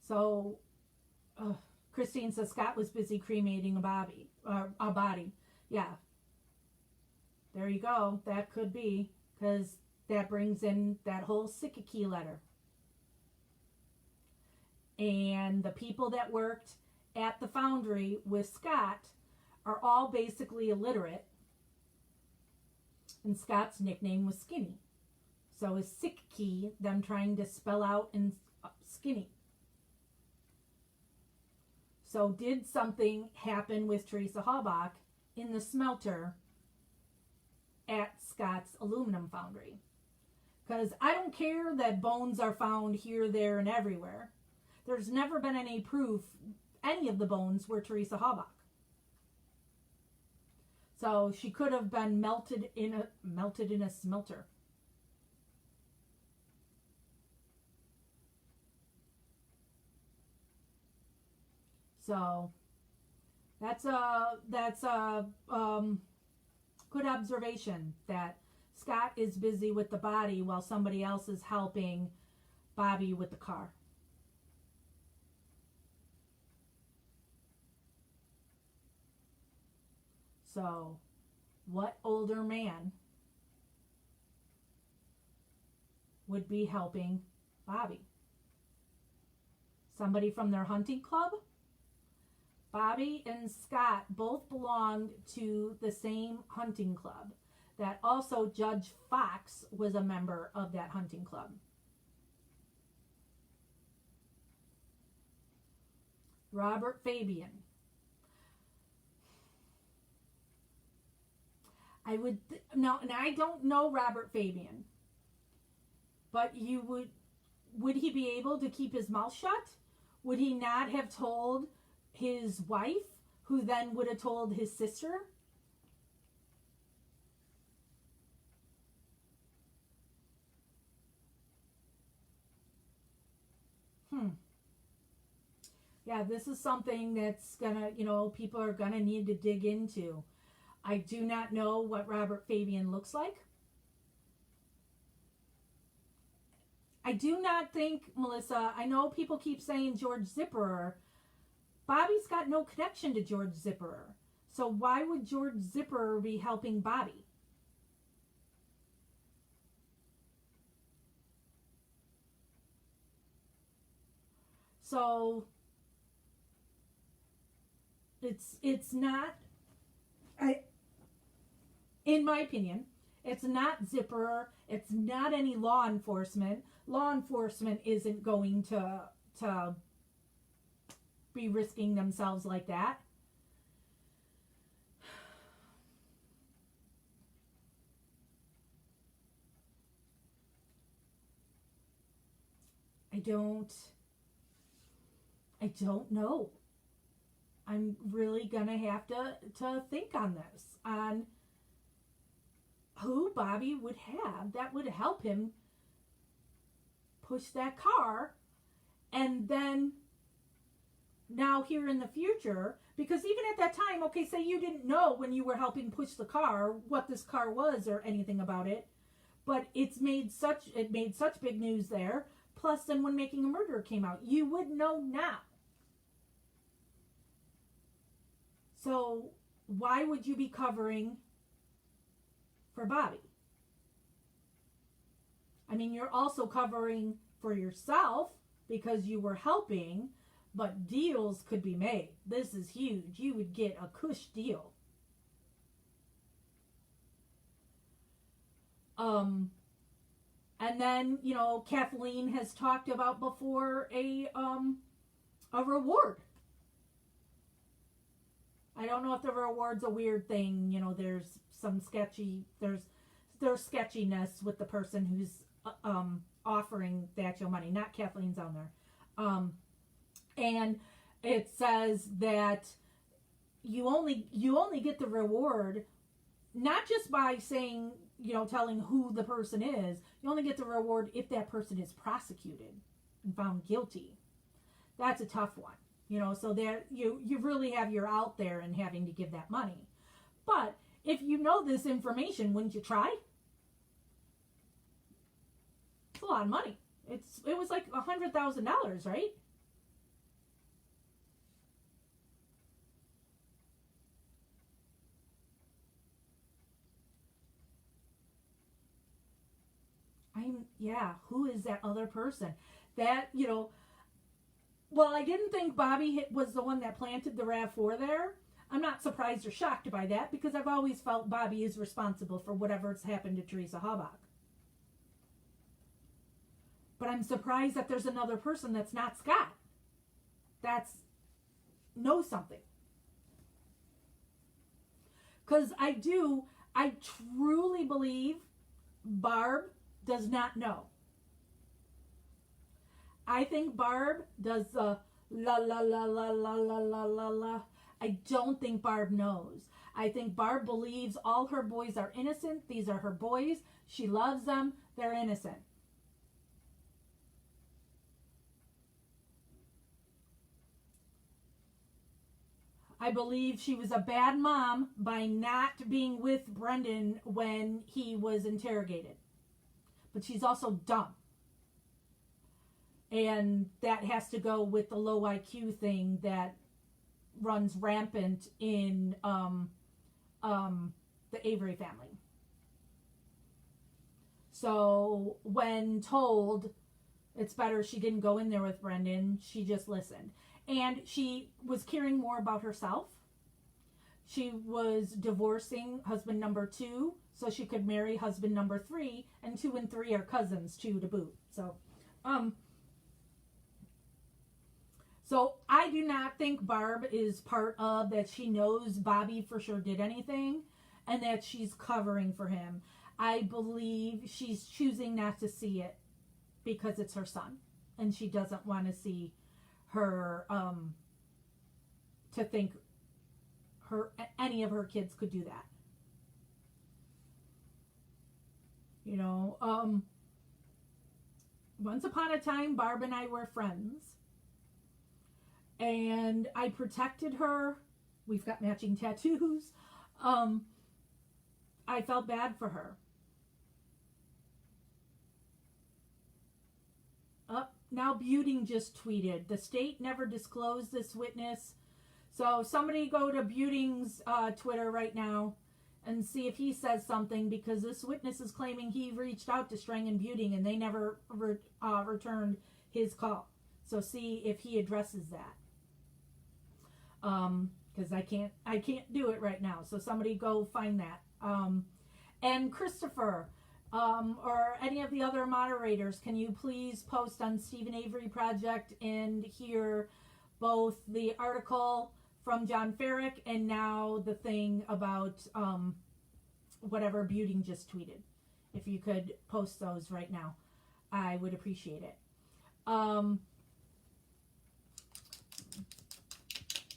So, Christine says Scott was busy cremating a body. Yeah. There you go. That could be, because that brings in that whole Sikkiki letter. And the people that worked at the foundry with Scott are all basically illiterate. And Scott's nickname was Skinny. So is Sikkiki them trying to spell out in skinny? So did something happen with Teresa Halbach in the smelter at Scott's aluminum foundry? Because I don't care that bones are found here, there, and everywhere. There's never been any proof any of the bones were Teresa Halbach. So she could have been melted in a smelter. So that's a good observation that Scott is busy with the body while somebody else is helping Bobby with the car. So, what older man would be helping Bobby? Somebody from their hunting club? Bobby and Scott both belonged to the same hunting club. That also Judge Fox was a member of that hunting club. Robert Fabian. Now I don't know Robert Fabian, but would he be able to keep his mouth shut? Would he not have told his wife, who then would have told his sister? Yeah, this is something that's gonna, people are gonna need to dig into. I do not know what Robert Fabian looks like. I do not think, Melissa, I know people keep saying George Zipperer. Bobby's got no connection to George Zipperer. So why would George Zipperer be helping Bobby? So it's not, in my opinion, it's not Zipper. It's not any law enforcement. Law enforcement isn't going to be risking themselves like that. I don't know. I'm really gonna have to think on this, on who Bobby would have that would help him push that car. And then now here in the future, because even at that time, okay, say you didn't know when you were helping push the car what this car was or anything about it, but it made such big news there. Plus, then when Making a Murderer came out, you would know now. So why would you be covering for Bobby? I mean, you're also covering for yourself because you were helping, but deals could be made. This is huge. You would get a cush deal. And then, you know, Kathleen has talked about before a reward. I don't know if the reward's a weird thing. You know, there's some there's sketchiness with the person who's offering the actual money. Not Kathleen's on there. And it says that you only get the reward not just by saying, you know, telling who the person is. You only get the reward if that person is prosecuted and found guilty. That's a tough one. You know, so that you really have your out there and having to give that money. But if you know this information, wouldn't you try? It's a lot of money. It was like $100,000, right? Who is that other person? That, you know, well, I didn't think Bobby was the one that planted the RAV4 there. I'm not surprised or shocked by that because I've always felt Bobby is responsible for whatever's happened to Teresa Halbach. But I'm surprised that there's another person that's not Scott. That's knows something. Because I truly believe Barb does not know. I think Barb does the la la la la la la la la la. I don't think Barb knows. I think Barb believes all her boys are innocent. These are her boys. She loves them. They're innocent. I believe she was a bad mom by not being with Brendan when he was interrogated. But she's also dumb. And that has to go with the low IQ thing that runs rampant in the Avery family. So when told it's better she didn't go in there with Brendan, she just listened. And she was caring more about herself. She was divorcing husband number 2 so she could marry husband number 3, and 2 and 3 are cousins too to boot. So I do not think Barb is part of that. She knows Bobby for sure did anything and that she's covering for him. I believe she's choosing not to see it because it's her son and she doesn't want to see her to think any of her kids could do that. You know, once upon a time Barb and I were friends. And I protected her. We've got matching tattoos. I felt bad for her. Now Buting just tweeted, the state never disclosed this witness. So somebody go to Buting's Twitter right now and see if he says something, because this witness is claiming he reached out to Strang and Buting and they never returned his call. So see if he addresses that. Because I can't do it right now. So somebody go find that. And Christopher, or any of the other moderators, can you please post on Stephen Avery Project and hear both the article from John Farrick and now the thing about whatever Buting just tweeted. If you could post those right now, I would appreciate it.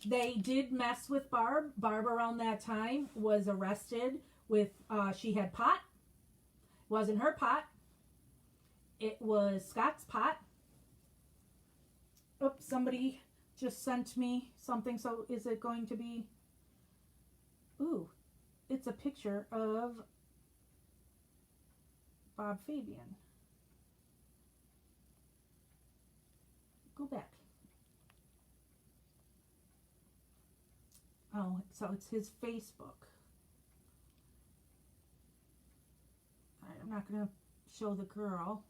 They did mess with Barb. Barb around that time was arrested with, she had pot. It wasn't her pot. It was Scott's pot. Oops, somebody just sent me something. So is it going to be, ooh, it's a picture of Bob Fabian. Go back. Oh, so it's his Facebook. All right, I'm not going to show the girl.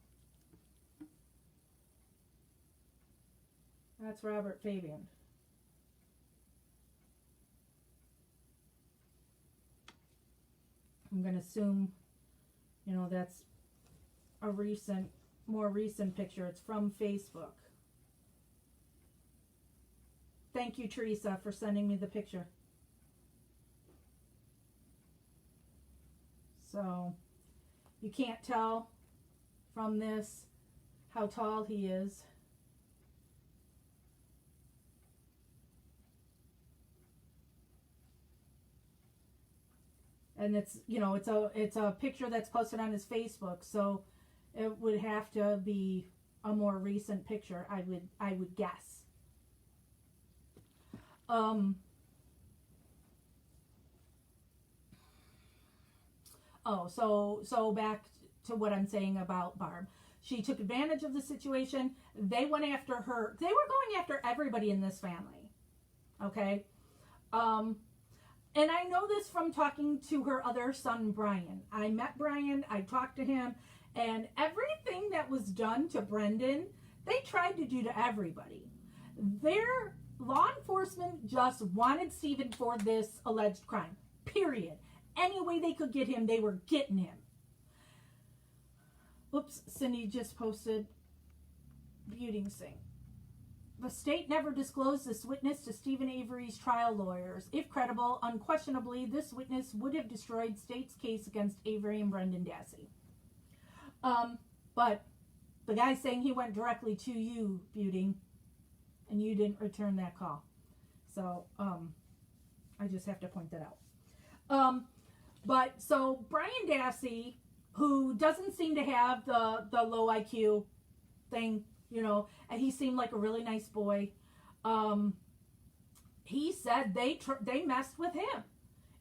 That's Robert Fabian. I'm going to assume, you know, that's a more recent picture. It's from Facebook. Thank you, Teresa, for sending me the picture. So, you can't tell from this how tall he is. And it's, you know, it's a picture that's posted on his Facebook, so it would have to be a more recent picture, I would guess. So back to what I'm saying about Barb. She took advantage of the situation. They went after her. They were going after everybody in this family. Okay? And I know this from talking to her other son, Brian. I met Brian. I talked to him. And everything that was done to Brendan, they tried to do to everybody. Their law enforcement just wanted Stephen for this alleged crime. Period. Any way they could get him, they were getting him. Oops, Cindy just posted Buting Singh. The state never disclosed this witness to Stephen Avery's trial lawyers. If credible, unquestionably, this witness would have destroyed state's case against Avery and Brendan Dassey. But the guy's saying he went directly to you, Buting, and you didn't return that call. So, I just have to point that out. But so Brian Dassey, who doesn't seem to have the low IQ thing, you know, and he seemed like a really nice boy. He said they messed with him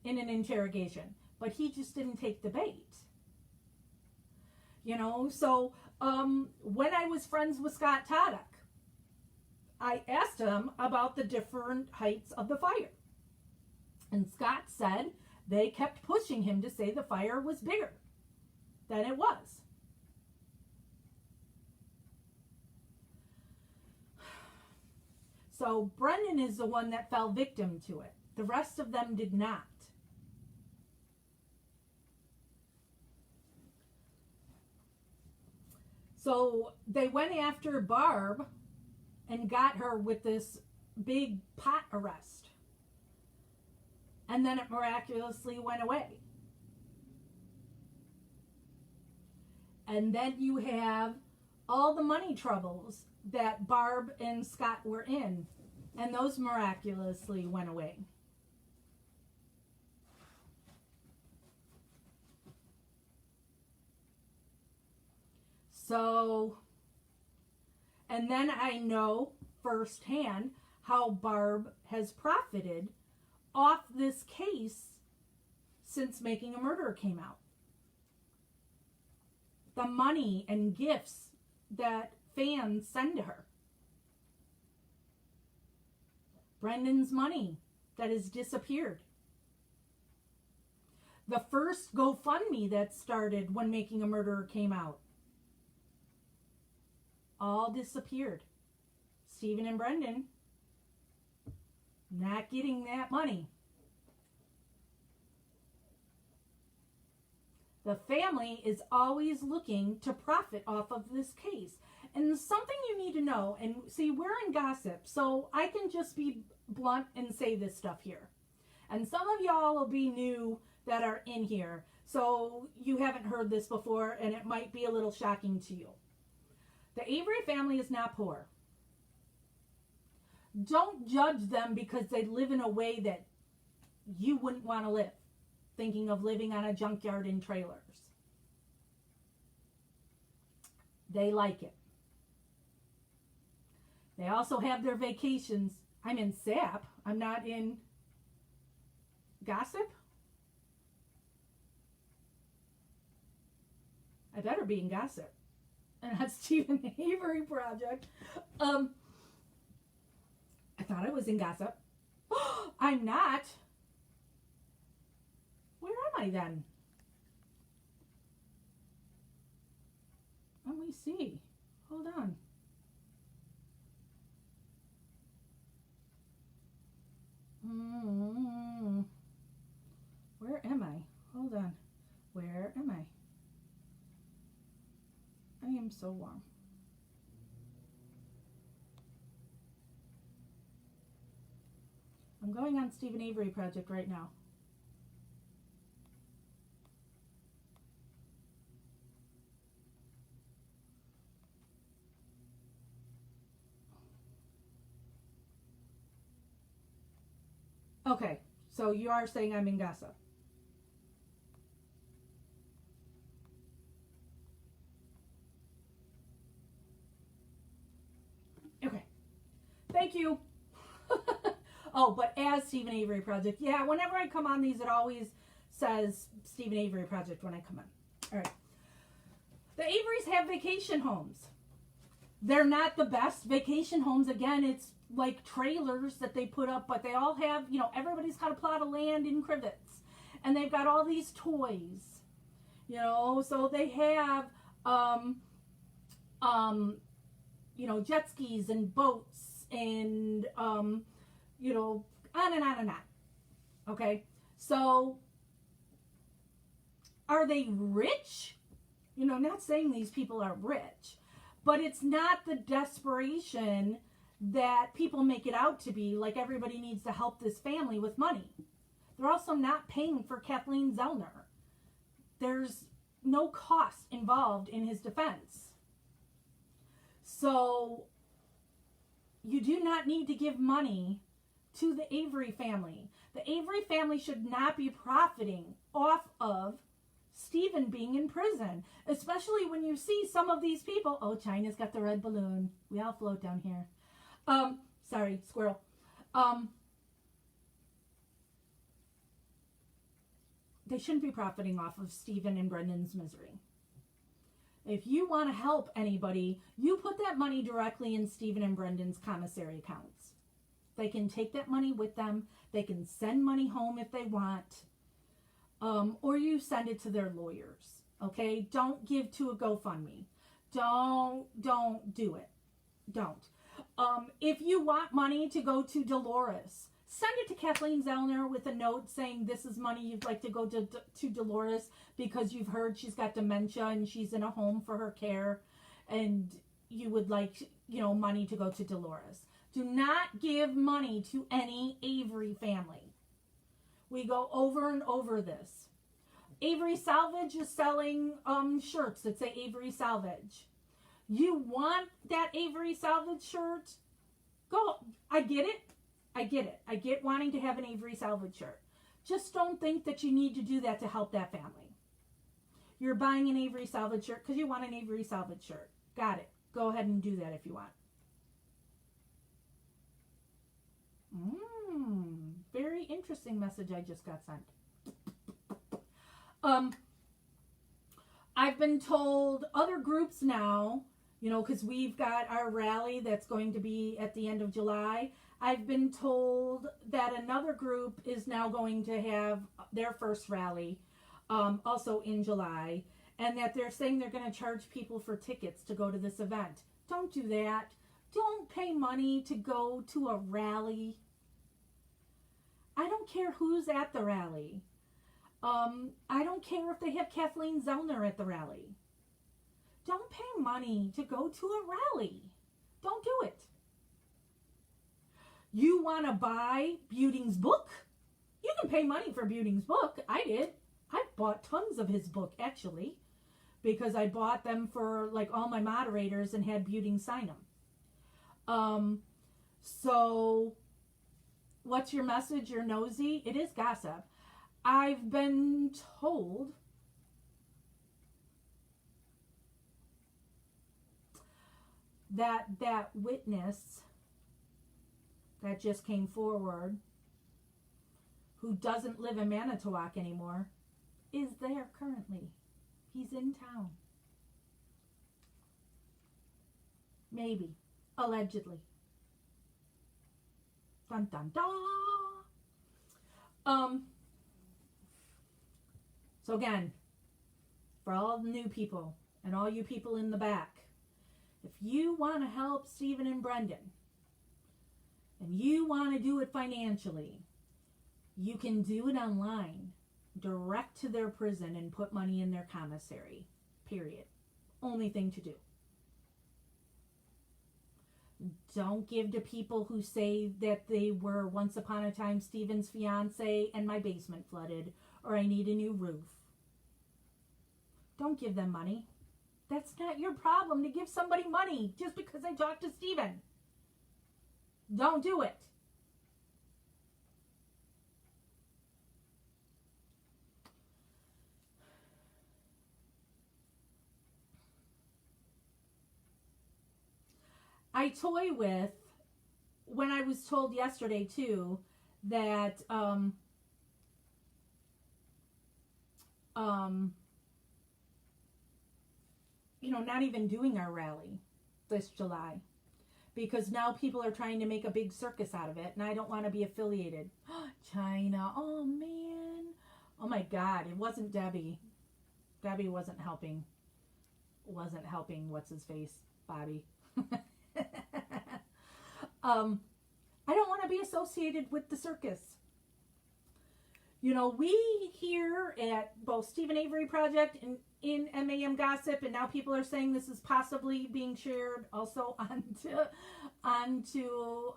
in an interrogation, but he just didn't take the bait. You know, so when I was friends with Scott Taddock, I asked him about the different heights of the fire. And Scott said they kept pushing him to say the fire was bigger than it was. So Brendan is the one that fell victim to it. The rest of them did not. So they went after Barb and got her with this big pot arrest. And then it miraculously went away. And then you have all the money troubles that Barb and Scott were in. And those miraculously went away. So, and then I know firsthand how Barb has profited off this case since Making a Murderer came out. The money and gifts that fans send to her. Brendan's money that has disappeared. The first GoFundMe that started when Making a Murderer came out. All disappeared. Stephen and Brendan not getting that money. The family is always looking to profit off of this case. And something you need to know, and see, we're in gossip, so I can just be blunt and say this stuff here. And some of y'all will be new that are in here, so you haven't heard this before, and it might be a little shocking to you. The Avery family is not poor. Don't judge them because they live in a way that you wouldn't want to live, thinking of living on a junkyard in trailers. They like it. They also have their vacations. I'm in SAP. I'm not in gossip. I better be in gossip. And that's Stephen Avery Project. I thought I was in gossip. I'm not. Where am I then? Let me see. Hold on. Where am I? Hold on. Where am I? I am so warm. I'm going on Stephen Avery Project right now. Okay, so you are saying I'm in gossip. Okay, thank you. Oh, but as Stephen Avery Project, yeah, whenever I come on these, it always says Stephen Avery Project when I come on. All right. The Averys have vacation homes. They're not the best vacation homes. Again, it's like trailers that they put up, but they all have, you know, everybody's got a plot of land in Crivets, and they've got all these toys, you know, so they have, you know, jet skis and boats and, you know, on and on and on. Okay. So are they rich? You know, not saying these people are rich, but it's not the desperation that people make it out to be, like everybody needs to help this family with money. They're also not paying for Kathleen Zellner. There's no cost involved in his defense. So you do not need to give money to the Avery family. The Avery family should not be profiting off of Stephen being in prison, especially when you see some of these people. Oh, China's got the red balloon. We all float down here. Sorry, squirrel. They shouldn't be profiting off of Stephen and Brendan's misery. If you want to help anybody, you put that money directly in Stephen and Brendan's commissary accounts. They can take that money with them. They can send money home if they want. Or you send it to their lawyers. Okay? Don't give to a GoFundMe. Don't do it. Don't. If you want money to go to Dolores, send it to Kathleen Zellner with a note saying this is money you'd like to go to Dolores because you've heard she's got dementia and she's in a home for her care and you would like, you know, money to go to Dolores. Do not give money to any Avery family. We go over and over this. Avery Salvage is selling shirts that say Avery Salvage. You want that Avery Salvage shirt? Go. I get it. I get wanting to have an Avery Salvage shirt. Just don't think that you need to do that to help that family. You're buying an Avery Salvage shirt because you want an Avery Salvage shirt. Got it. Go ahead and do that if you want. Very interesting message I just got sent. I've been told other groups now, you know, because we've got our rally that's going to be at the end of July. I've been told that another group is now going to have their first rally also in July, and that they're saying they're going to charge people for tickets to go to this event. Don't do that. Don't pay money to go to a rally. I don't care who's at the rally. I don't care if they have Kathleen Zellner at the rally. Don't pay money to go to a rally. Don't do it. You want to buy Buding's book? You can pay money for Buding's book. I did. I bought tons of his book, actually, because I bought them for like all my moderators and had Buding sign them. So what's your message? You're nosy? It is gossip. I've been told that that witness that just came forward, who doesn't live in Manitowoc anymore, is there currently. He's in town. Maybe. Allegedly. Dun dun dun. So again, for all the new people and all you people in the back, if you want to help Stephen and Brendan, and you want to do it financially, you can do it online, direct to their prison, and put money in their commissary. Period. Only thing to do. Don't give to people who say that they were once upon a time Stephen's fiance and my basement flooded, or I need a new roof. Don't give them money. That's not your problem to give somebody money just because I talked to Stephen. Don't do it. I toy with, when I was told yesterday too, that not even doing our rally this July, because now people are trying to make a big circus out of it, and I don't want to be affiliated. China, oh man, oh my God, it wasn't Debbie. Debbie wasn't helping. What's his face, Bobby. I don't want to be associated with the circus. We here at both Stephen Avery Project and in MAM Gossip, and now people are saying this is possibly being shared also onto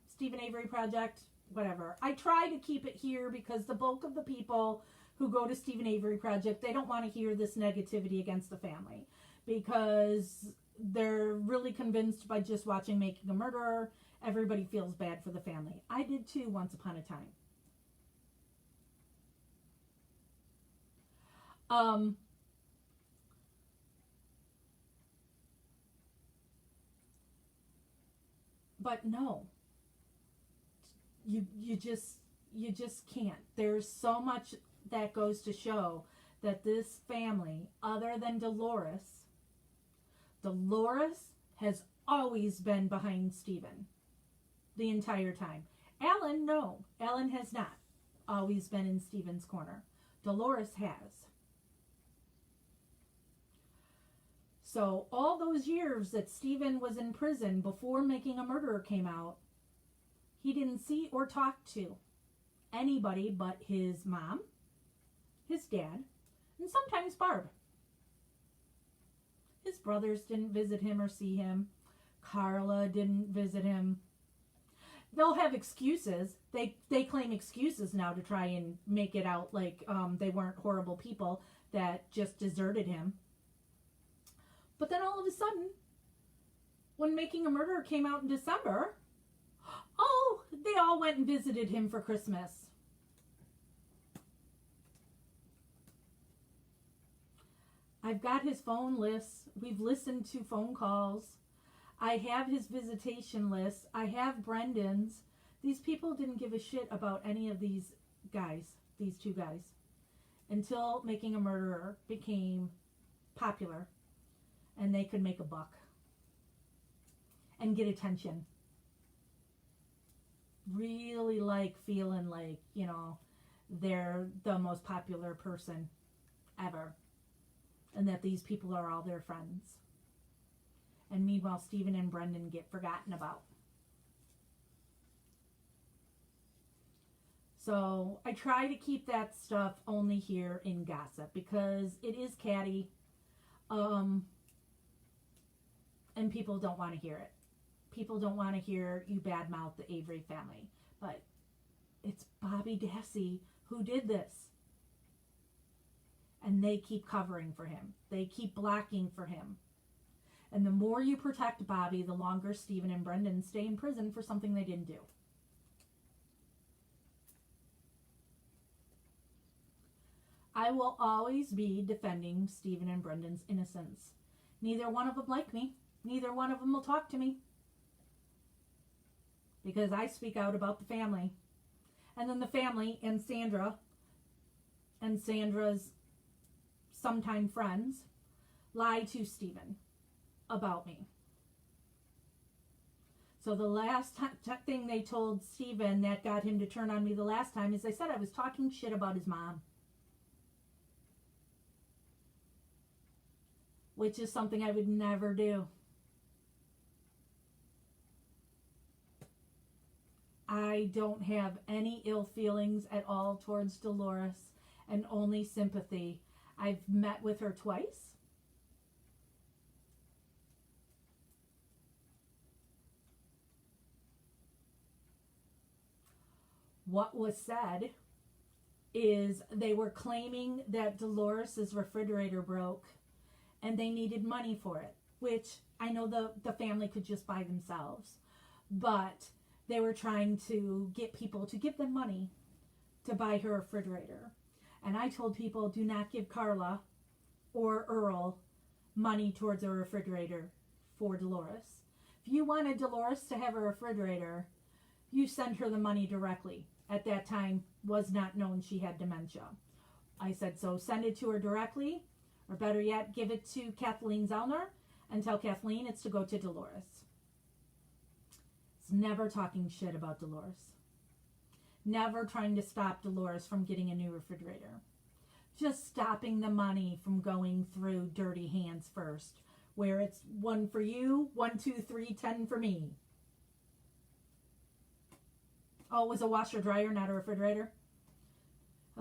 Stephen Avery Project, whatever. I try to keep it here because the bulk of the people who go to Stephen Avery Project, they don't want to hear this negativity against the family, because they're really convinced by just watching Making a Murderer, everybody feels bad for the family. I did too once upon a time. But no, you just can't. There's so much that goes to show that this family, other than Dolores has always been behind Stephen the entire time. Alan, no. Alan has not always been in Stephen's corner. Dolores has. So all those years that Stephen was in prison before Making a Murderer came out, he didn't see or talk to anybody but his mom, his dad, and sometimes Barb. His brothers didn't visit him or see him. Carla didn't visit him. They'll have excuses. They claim excuses now to try and make it out like they weren't horrible people that just deserted him. But then all of a sudden, when Making a Murderer came out in December, they all went and visited him for Christmas. I've got his phone lists. We've listened to phone calls. I have his visitation list. I have Brendan's. These people didn't give a shit about any of these two guys, until Making a Murderer became popular and they could make a buck and get attention. Really feeling like, they're the most popular person ever, and that these people are all their friends. And meanwhile, Stephen and Brendan get forgotten about. So I try to keep that stuff only here in gossip because it is catty. And people don't want to hear it. People don't want to hear you badmouth the Avery family. But it's Bobby Dassey who did this. And they keep covering for him. They keep blocking for him. And the more you protect Bobby, the longer Stephen and Brendan stay in prison for something they didn't do. I will always be defending Stephen and Brendan's innocence. Neither one of them like me. Neither one of them will talk to me. Because I speak out about the family. And then the family and Sandra's sometime friends lie to Stephen about me. So the last thing they told Stephen that got him to turn on me the last time is they said I was talking shit about his mom. Which is something I would never do. I don't have any ill feelings at all towards Dolores and only sympathy. I've met with her twice. What was said is they were claiming that Dolores' refrigerator broke and they needed money for it, which I know the family could just buy themselves. But they were trying to get people to give them money to buy her refrigerator. And I told people, do not give Carla or Earl money towards a refrigerator for Dolores. If you wanted Dolores to have a refrigerator, you send her the money directly. At that time, was not known she had dementia. I said, so send it to her directly, or better yet, give it to Kathleen Zellner and tell Kathleen it's to go to Dolores. It's never talking shit about Dolores. Never trying to stop Dolores from getting a new refrigerator. Just stopping the money from going through dirty hands first, where it's 1 for you, 1, 2, 3, 10 for me. Oh, it was a washer dryer, not a refrigerator?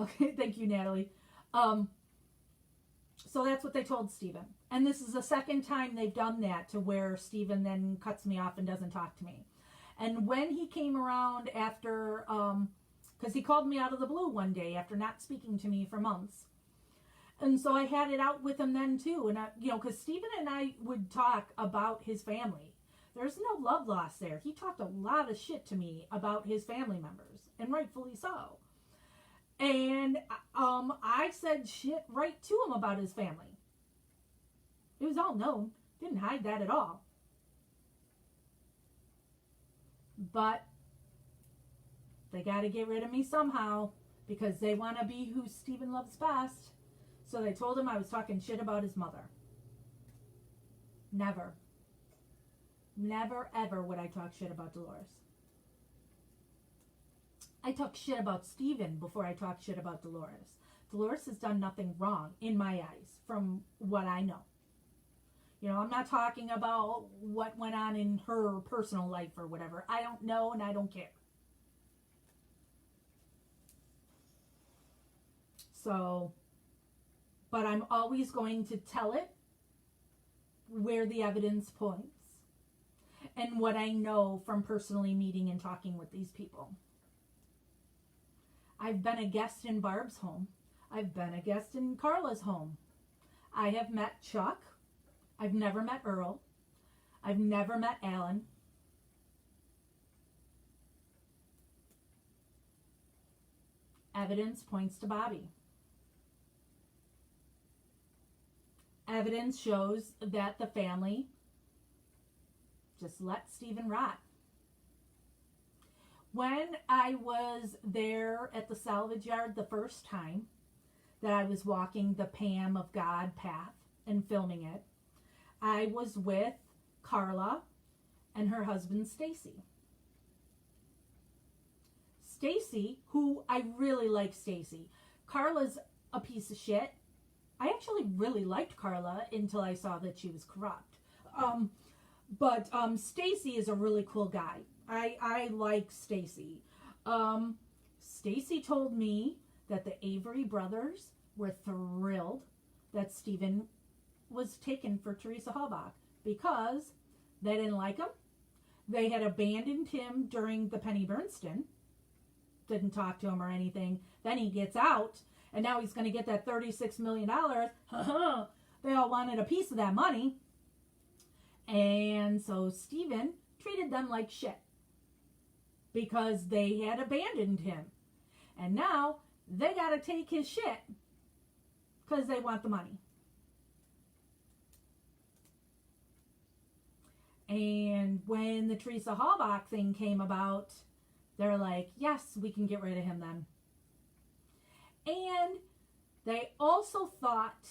Okay, thank you, Natalie. So that's what they told Stephen. And this is the second time they've done that, to where Stephen then cuts me off and doesn't talk to me. And when he came around after, because he called me out of the blue one day after not speaking to me for months. And so I had it out with him then too. And because Stephen and I would talk about his family. There's no love lost there. He talked a lot of shit to me about his family members, and rightfully so. And I said shit right to him about his family. It was all known. Didn't hide that at all. But they got to get rid of me somehow because they want to be who Stephen loves best. So they told him I was talking shit about his mother. Never. Never, ever would I talk shit about Dolores. I talk shit about Stephen before I talk shit about Dolores. Dolores has done nothing wrong in my eyes from what I know. I'm not talking about what went on in her personal life or whatever. I don't know and I don't care. So, but I'm always going to tell it where the evidence points and what I know from personally meeting and talking with these people. I've been a guest in Barb's home. I've been a guest in Carla's home. I have met Chuck. I've never met Earl. I've never met Alan. Evidence points to Bobby. Evidence shows that the family just let Stephen rot. When I was there at the salvage yard the first time that I was walking the Pam of God path and filming it, I was with Carla and her husband Stacy. Stacy, who I really like Stacy. Carla's a piece of shit. I actually really liked Carla until I saw that she was corrupt. But Stacy is a really cool guy. I like Stacy. Stacy told me that the Avery brothers were thrilled that Stephen was taken for Teresa Halbach because they didn't like him. They had abandoned him during the Penny Bernstein. Didn't talk to him or anything. Then he gets out, and now he's going to get that $36 million. They all wanted a piece of that money. And so Stephen treated them like shit because they had abandoned him. And now they got to take his shit because they want the money. And when the Teresa Halbach thing came about, they're like, yes, we can get rid of him then. And they also thought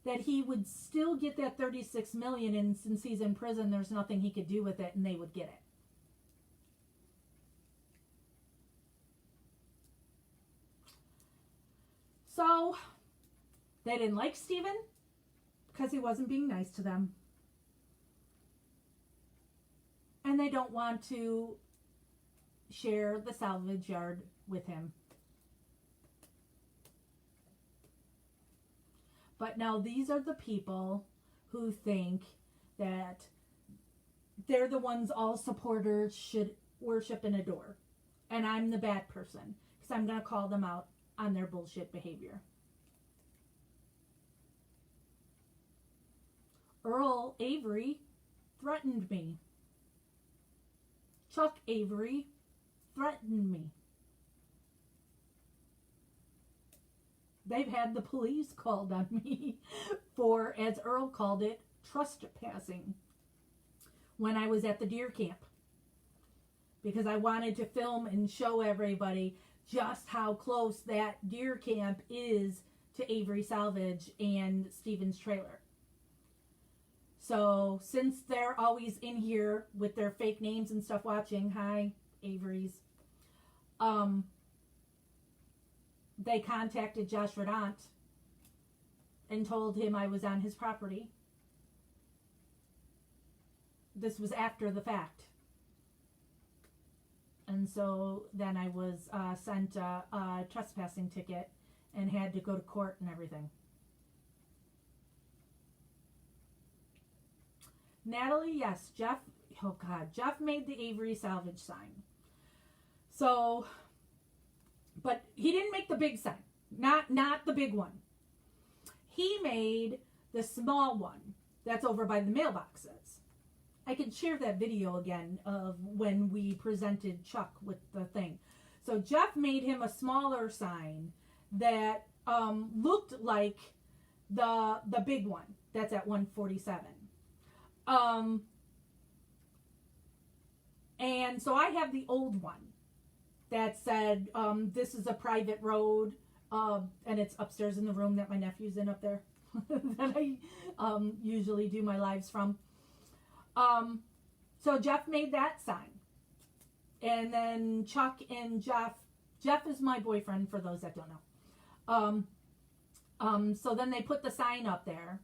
that he would still get that $36 million, and since he's in prison, there's nothing he could do with it, and they would get it. So they didn't like Stephen because he wasn't being nice to them. And they don't want to share the salvage yard with him. But now these are the people who think that they're the ones all supporters should worship and adore. And I'm the bad person because I'm going to call them out on their bullshit behavior. Earl Avery threatened me. Chuck Avery threatened me. They've had the police called on me for, as Earl called it, trespassing when I was at the deer camp. Because I wanted to film and show everybody just how close that deer camp is to Avery Salvage and Stephen's trailer. So since they're always in here with their fake names and stuff watching, hi, Avery's, they contacted Josh Verdant and told him I was on his property. This was after the fact. And so then I was sent a trespassing ticket and had to go to court and everything. Natalie, yes, Jeff, oh God, Jeff made the Avery Salvage sign. So, but he didn't make the big sign, not the big one. He made the small one that's over by the mailboxes. I can share that video again of when we presented Chuck with the thing. So Jeff made him a smaller sign that looked like the big one that's at 147. And so I have the old one that said, this is a private road, and it's upstairs in the room that my nephew's in up there, that I usually do my lives from. So Jeff made that sign. And then Chuck and Jeff is my boyfriend, for those that don't know. So then they put the sign up there.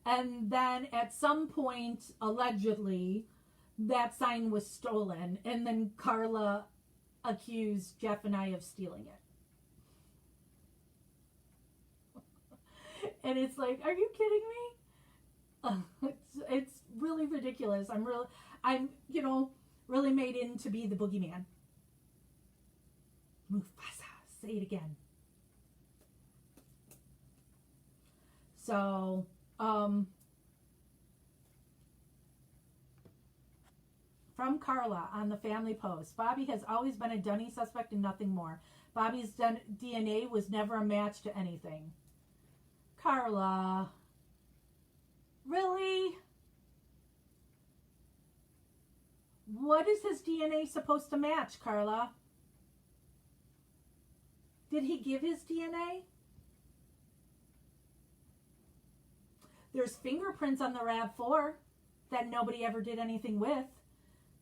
And then at some point, allegedly, that sign was stolen. And then Carla accused Jeff and I of stealing it. And it's like, are you kidding me? It's really ridiculous. I'm really made in to be the boogeyman. Mufasa, say it again. So, from Carla on the family post, Bobby has always been a dunny suspect and nothing more. Bobby's DNA was never a match to anything. Carla, really? What is his DNA supposed to match, Carla? Did he give his DNA? There's fingerprints on the RAV4 that nobody ever did anything with.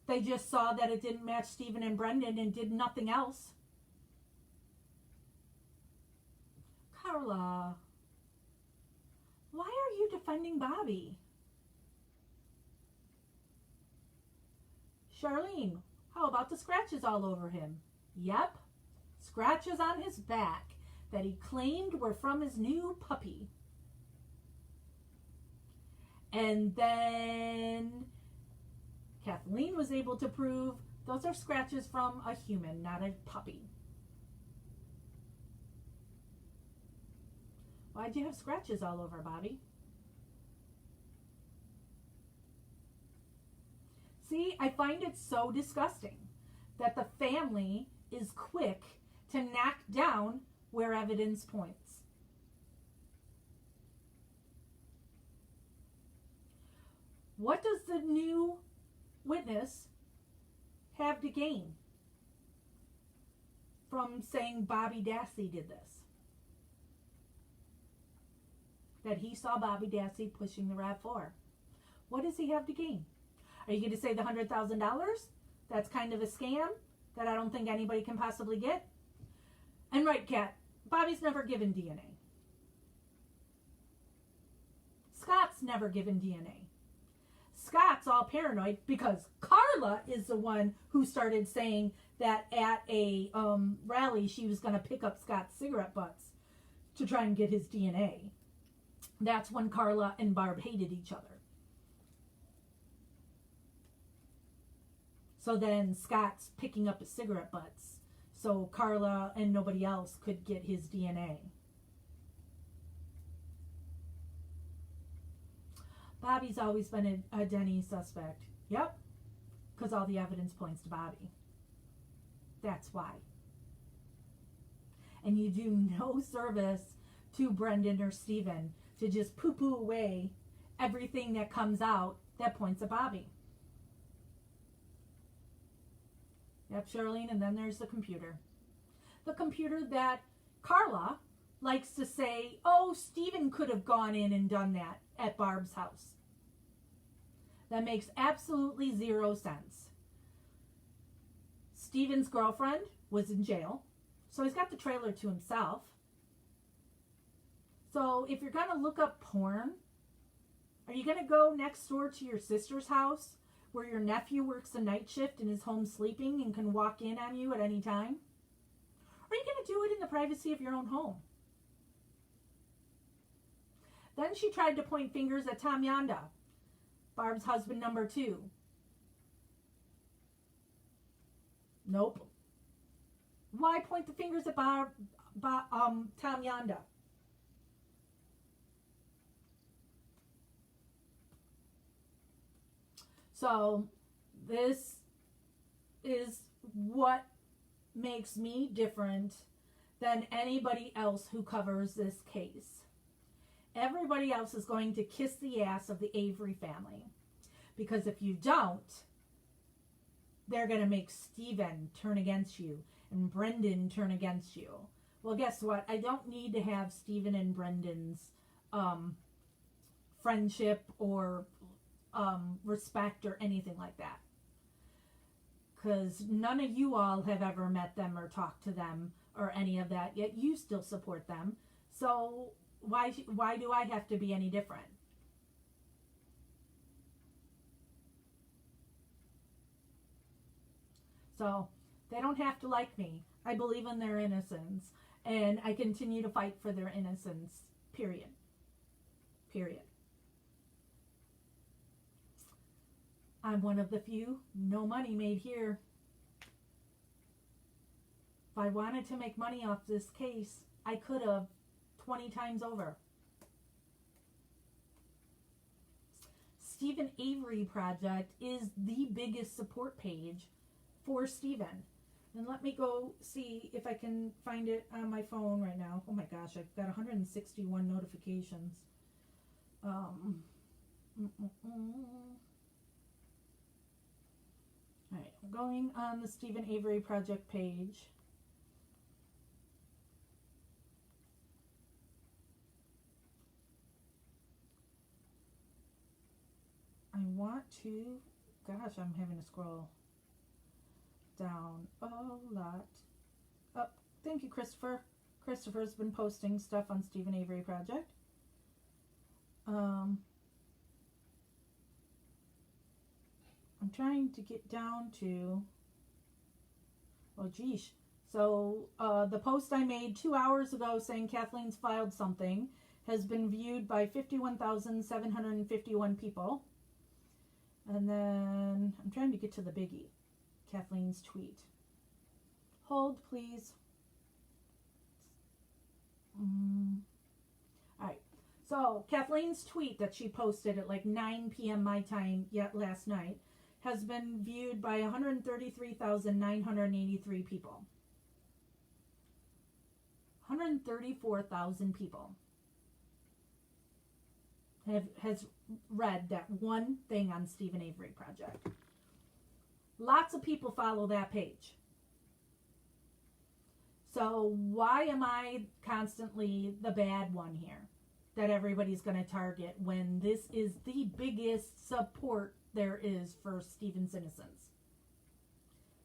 They just saw that it didn't match Stephen and Brendan and did nothing else. Carla, why are you defending Bobby? Charlene, how about the scratches all over him? Yep, scratches on his back that he claimed were from his new puppy. And then Kathleen was able to prove those are scratches from a human, not a puppy. Why'd you have scratches all over, Bobby? See, I find it so disgusting that the family is quick to knock down where evidence points. What does the new witness have to gain from saying Bobby Dassey did this? That he saw Bobby Dassey pushing the RAV4. What does he have to gain? Are you going to say the $100,000? That's kind of a scam that I don't think anybody can possibly get. And right, Kat, Bobby's never given DNA. Scott's never given DNA. Scott's all paranoid because Carla is the one who started saying that at a rally she was going to pick up Scott's cigarette butts to try and get his DNA. That's when Carla and Barb hated each other. So then Scott's picking up his cigarette butts so Carla and nobody else could get his DNA. Bobby's always been a Denny suspect. Yep, because all the evidence points to Bobby. That's why. And you do no service to Brendan or Stephen to just poo-poo away everything that comes out that points at Bobby. Yep, Charlene, and then there's the computer. The computer that Carla likes to say, oh, Stephen could have gone in and done that at Barb's house. That makes absolutely zero sense. Stephen's girlfriend was in jail, so he's got the trailer to himself. So if you're going to look up porn, are you going to go next door to your sister's house where your nephew works a night shift and is home sleeping and can walk in on you at any time? Or are you going to do it in the privacy of your own home? Then she tried to point fingers at Tom Yonda, Barb's husband number 2. Nope. Why point the fingers at Tom Yonda? So this is what makes me different than anybody else who covers this case. Everybody else is going to kiss the ass of the Avery family. Because if you don't, they're going to make Stephen turn against you and Brendan turn against you. Well, guess what? I don't need to have Stephen and Brendan's friendship or respect or anything like that. Because none of you all have ever met them or talked to them or any of that, yet you still support them. So why do I have to be any different? So they don't have to like me. I believe in their innocence, and I continue to fight for their innocence, period. Period. I'm one of the few, no money made here. If I wanted to make money off this case, I could have 20 times over. Stephen Avery Project is the biggest support page for Stephen. And let me go see if I can find it on my phone right now. Oh my gosh, I've got 161 notifications. Alright, I'm going on the Stephen Avery Project page. I want to, gosh, I'm having to scroll down a lot. Oh, thank you, Christopher. Christopher's been posting stuff on Stephen Avery Project. I'm trying to get down to, oh geez. So the post I made 2 hours ago saying Kathleen's filed something has been viewed by 51,751 people. And then I'm trying to get to the biggie, Kathleen's tweet. Hold, please. All right. So Kathleen's tweet that she posted at like 9 p.m. my time last night has been viewed by 133,983 people. 134,000 people has read that one thing on Stephen Avery Project. Lots of people follow that page. So why am I constantly the bad one here that everybody's going to target when this is the biggest support there is for Stephen's innocence?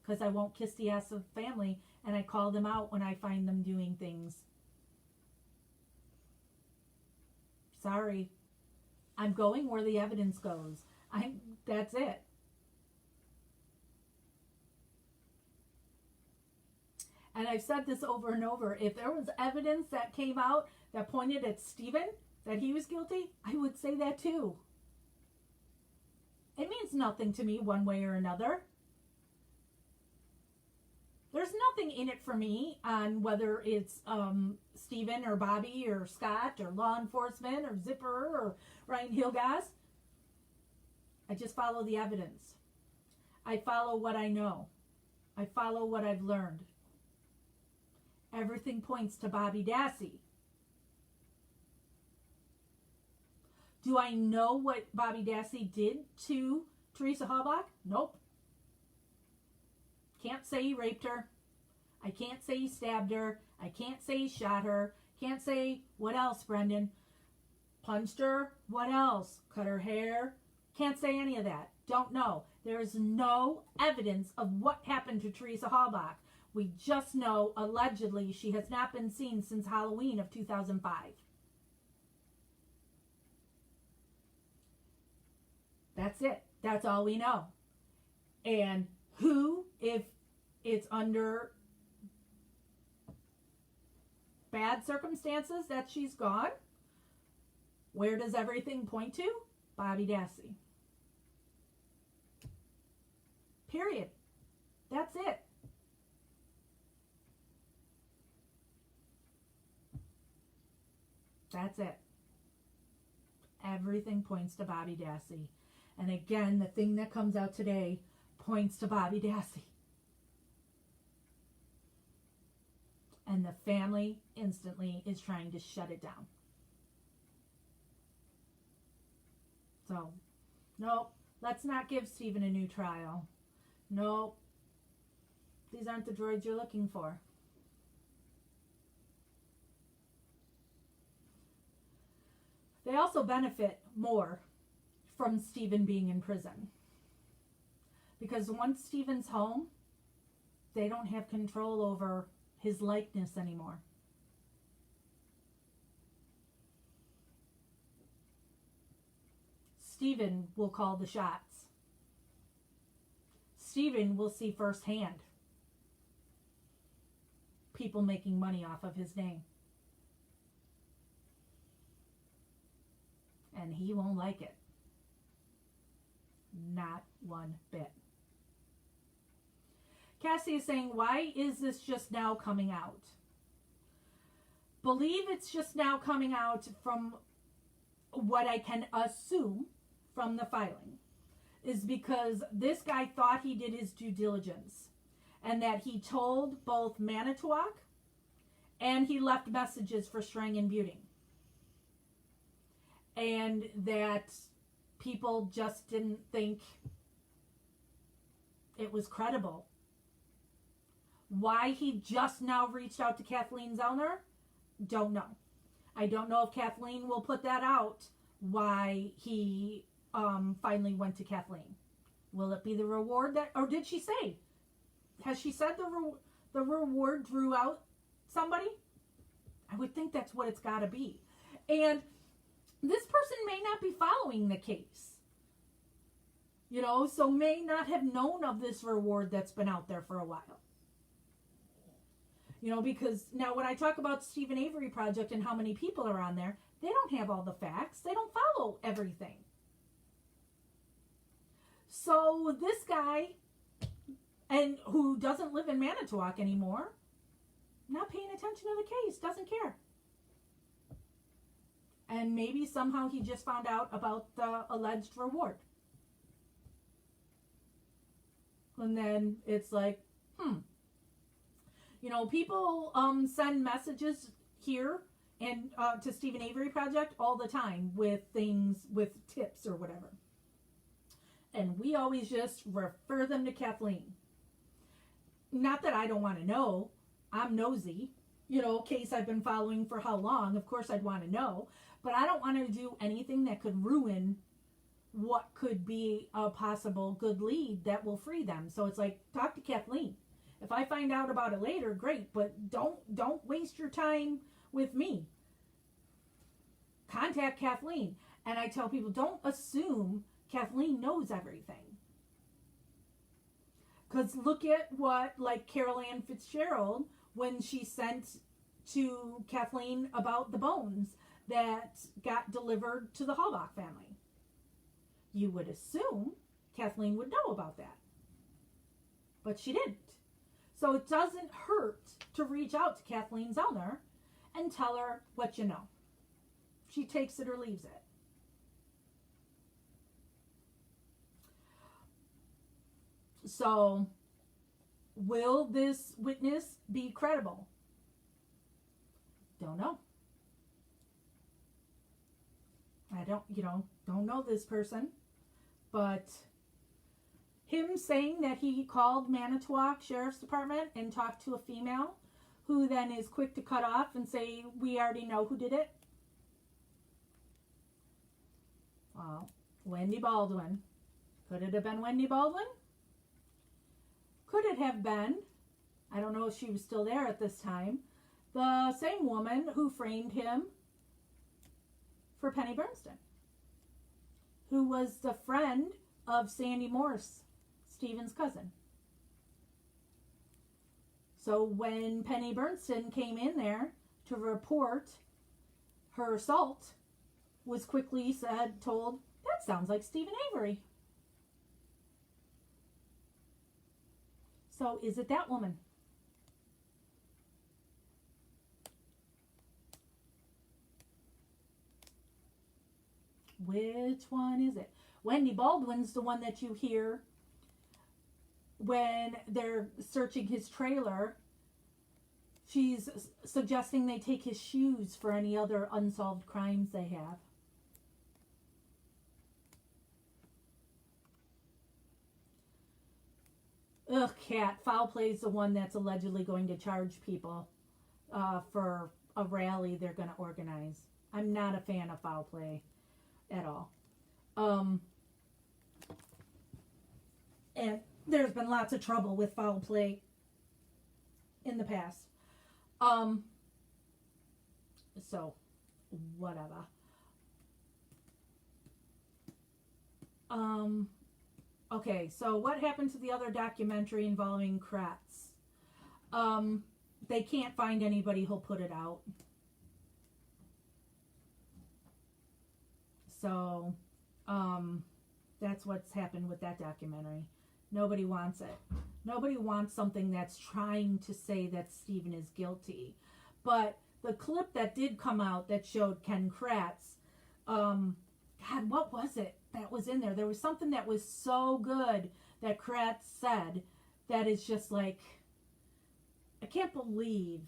Because I won't kiss the ass of family, and I call them out when I find them doing things. Sorry. I'm going where the evidence goes. That's it. And I've said this over and over. If there was evidence that came out that pointed at Stephen, that he was guilty, I would say that too. It means nothing to me one way or another. There's nothing in it for me on whether it's Stephen or Bobby or Scott or law enforcement or Zipper or Ryan Hilgas. I just follow the evidence. I follow what I know. I follow what I've learned. Everything points to Bobby Dassey. Do I know what Bobby Dassey did to Teresa Halbach? Nope. Can't say he raped her. I can't say he stabbed her. I can't say he shot her. Can't say, what else, Brendan? Punched her? What else? Cut her hair? Can't say any of that. Don't know. There is no evidence of what happened to Teresa Halbach. We just know, allegedly, she has not been seen since Halloween of 2005. That's it. That's all we know. And who, if it's under bad circumstances that she's gone, where does everything point to? Bobby Dassey. Period. That's it. That's it. Everything points to Bobby Dassey. And again, the thing that comes out today points to Bobby Dassey. And the family instantly is trying to shut it down. So, nope. Let's not give Stephen a new trial. Nope. These aren't the droids you're looking for. They also benefit more from Stephen being in prison. Because once Stephen's home, they don't have control over his likeness anymore. Stephen will call the shots. Stephen will see firsthand people making money off of his name. And he won't like it. Not one bit. Cassie is saying, why is this just now coming out? Believe it's just now coming out from what I can assume from the filing is because this guy thought he did his due diligence and that he told both Manitowoc and he left messages for Strang and Buting. And that people just didn't think it was credible. Why he just now reached out to Kathleen Zellner? Don't know. I don't know if Kathleen will put that out, why he finally went to Kathleen. Will it be the reward that, or did she say? Has she said the reward drew out somebody? I would think that's what it's got to be. And this person may not be following the case. You know, so may not have known of this reward that's been out there for a while. You know, because now when I talk about Stephen Avery Project and how many people are on there, they don't have all the facts. They don't follow everything. So this guy, and who doesn't live in Manitowoc anymore, not paying attention to the case, doesn't care. And maybe somehow he just found out about the alleged reward. And then it's like, You know, people send messages here and to Stephen Avery Project all the time with things, with tips or whatever. And we always just refer them to Kathleen. Not that I don't want to know. I'm nosy. You know, case I've been following for how long. Of course I'd want to know. But I don't want to do anything that could ruin what could be a possible good lead that will free them. So it's like, talk to Kathleen. If I find out about it later, great. But don't waste your time with me. Contact Kathleen. And I tell people, don't assume Kathleen knows everything. Because look at what, like Carol Ann Fitzgerald, when she sent to Kathleen about the bones that got delivered to the Halbach family. You would assume Kathleen would know about that. But she didn't. So it doesn't hurt to reach out to Kathleen Zellner and tell her what you know. She takes it or leaves it. So, will this witness be credible? Don't know. I don't know this person, but him saying that he called Manitowoc Sheriff's Department and talked to a female who then is quick to cut off and say, we already know who did it. Well, Wendy Baldwin. Could it have been Wendy Baldwin? Could it have been, I don't know if she was still there at this time, the same woman who framed him for Penny Bernstein, who was the friend of Sandy Morse, Stephen's cousin. So when Penny Bernstein came in there to report her assault, was quickly told, that sounds like Stephen Avery. So is it that woman? Which one is it? Wendy Baldwin's the one that you hear when they're searching his trailer. She's suggesting they take his shoes for any other unsolved crimes they have. Ugh, Kat. Foul play is the one that's allegedly going to charge people for a rally they're going to organize. I'm not a fan of foul play at all. And there's been lots of trouble with foul play in the past. So, whatever. Okay, so what happened to the other documentary involving Kratz? They can't find anybody who'll put it out. So, that's what's happened with that documentary. Nobody wants it. Nobody wants something that's trying to say that Stephen is guilty. But the clip that did come out that showed Ken Kratz, God, what was it that was in there? There was something that was so good that Kratz said that is just like, I can't believe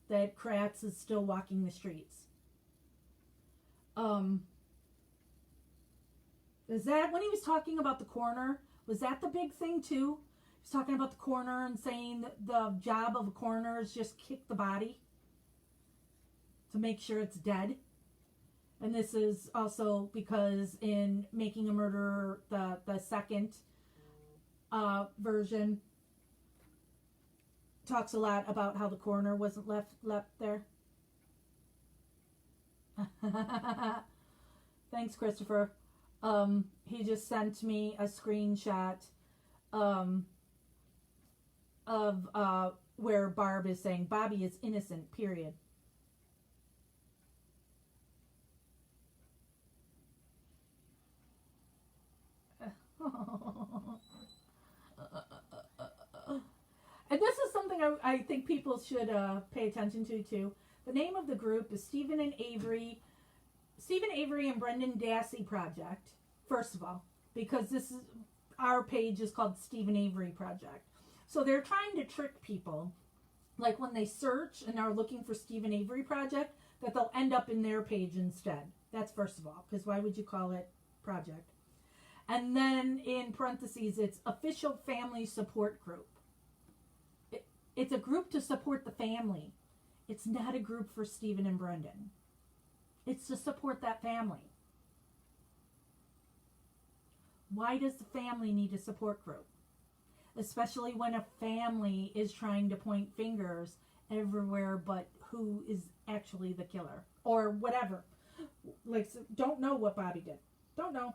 that Kratz is still walking the streets. Is that when he was talking about the coroner? Was that the big thing too? He was talking about the coroner and saying that the job of a coroner is just kick the body to make sure it's dead. And this is also because in Making a Murderer, the second version talks a lot about how the coroner wasn't left there. Thanks, Christopher. He just sent me a screenshot of where Barb is saying Bobby is innocent, period. And this is something I think people should pay attention to too. The name of the group is Stephen Avery and Brendan Dassey Project. First of all, because this is our page is called Stephen Avery Project. So they're trying to trick people, like when they search and are looking for Stephen Avery Project, that they'll end up in their page instead. That's first of all, because why would you call it project? And then in parentheses, it's official family support group. It's a group to support the family. It's not a group for Stephen and Brendan. It's to support that family. Why does the family need a support group? Especially when a family is trying to point fingers everywhere but who is actually the killer. Or whatever. Like, don't know what Bobby did. Don't know.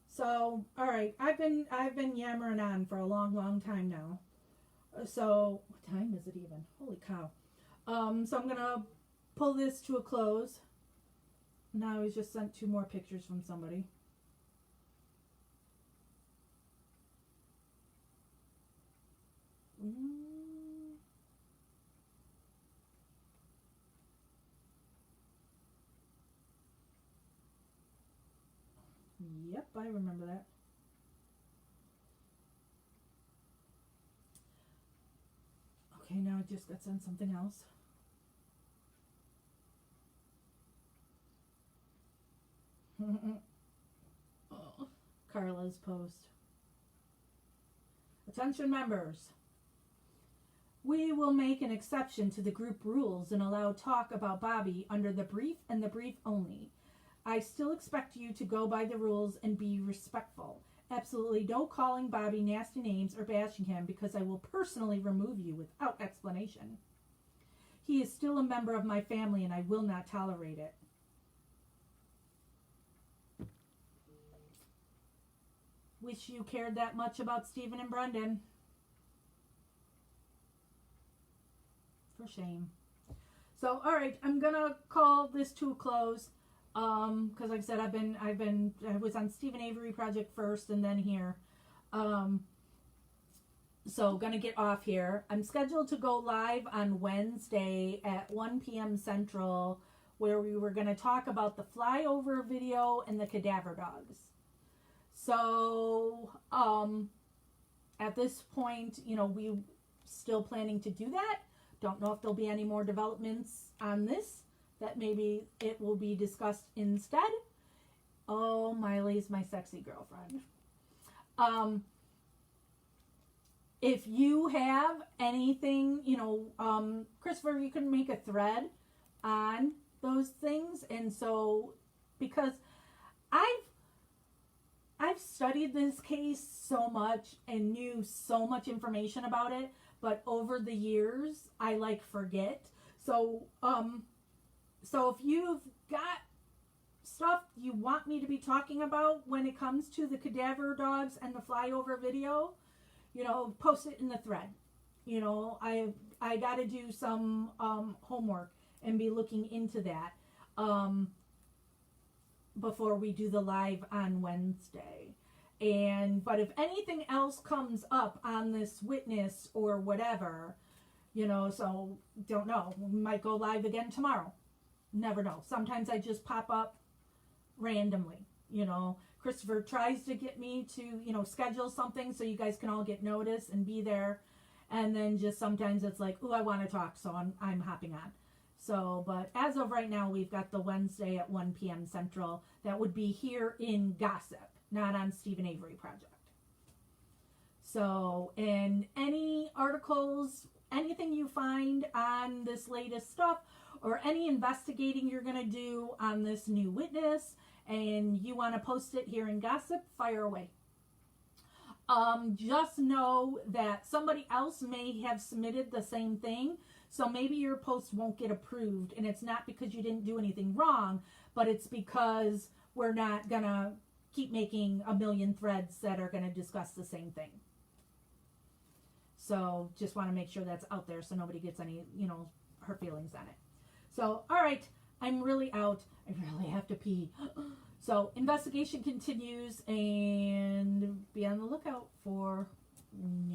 So, all right, I've been yammering on for a long time now. So, what time is it even? Holy cow! So I'm gonna pull this to a close. Now he's just sent 2 more pictures from somebody. Yep, I remember that. Okay, now I just got sent something else. Oh, Carla's post. Attention members. We will make an exception to the group rules and allow talk about Bobby under the brief and the brief only. I still expect you to go by the rules and be respectful. Absolutely no calling Bobby nasty names or bashing him, because I will personally remove you without explanation. He is still a member of my family and I will not tolerate it. Wish you cared that much about Stephen and Brendan. For shame. So, all right, I'm gonna call this to a close. Because like I said, I was on Stephen Avery Project first and then here. So gonna get off here. I'm scheduled to go live on Wednesday at 1 p.m. Central, where we were gonna talk about the flyover video and the cadaver dogs. So, at this point, we still planning to do that. Don't know if there'll be any more developments on this, that maybe it will be discussed instead. Oh, Miley's my sexy girlfriend. If you have anything, Christopher, you can make a thread on those things. And so, because I've studied this case so much and knew so much information about it, but over the years, I forget. So, so if you've got stuff you want me to be talking about when it comes to the cadaver dogs and the flyover video, post it in the thread. I got to do some homework and be looking into that before we do the live on Wednesday. But if anything else comes up on this witness or whatever, so don't know. We might go live again tomorrow. Never know. Sometimes I just pop up randomly. Christopher tries to get me to, schedule something so you guys can all get notice and be there. And then just sometimes it's like, ooh, I want to talk, so I'm hopping on. So, but as of right now, we've got the Wednesday at 1 p.m. Central. That would be here in Gossip, not on Stephen Avery Project. So, and any articles, anything you find on this latest stuff, or any investigating you're going to do on this new witness, and you want to post it here in Gossip, fire away. Just know that somebody else may have submitted the same thing. So maybe your post won't get approved, and it's not because you didn't do anything wrong, but it's because we're not going to keep making a million threads that are going to discuss the same thing. So just want to make sure that's out there so nobody gets any, hurt feelings on it. So, all right, I'm really out. I really have to pee. So investigation continues, and be on the lookout for news.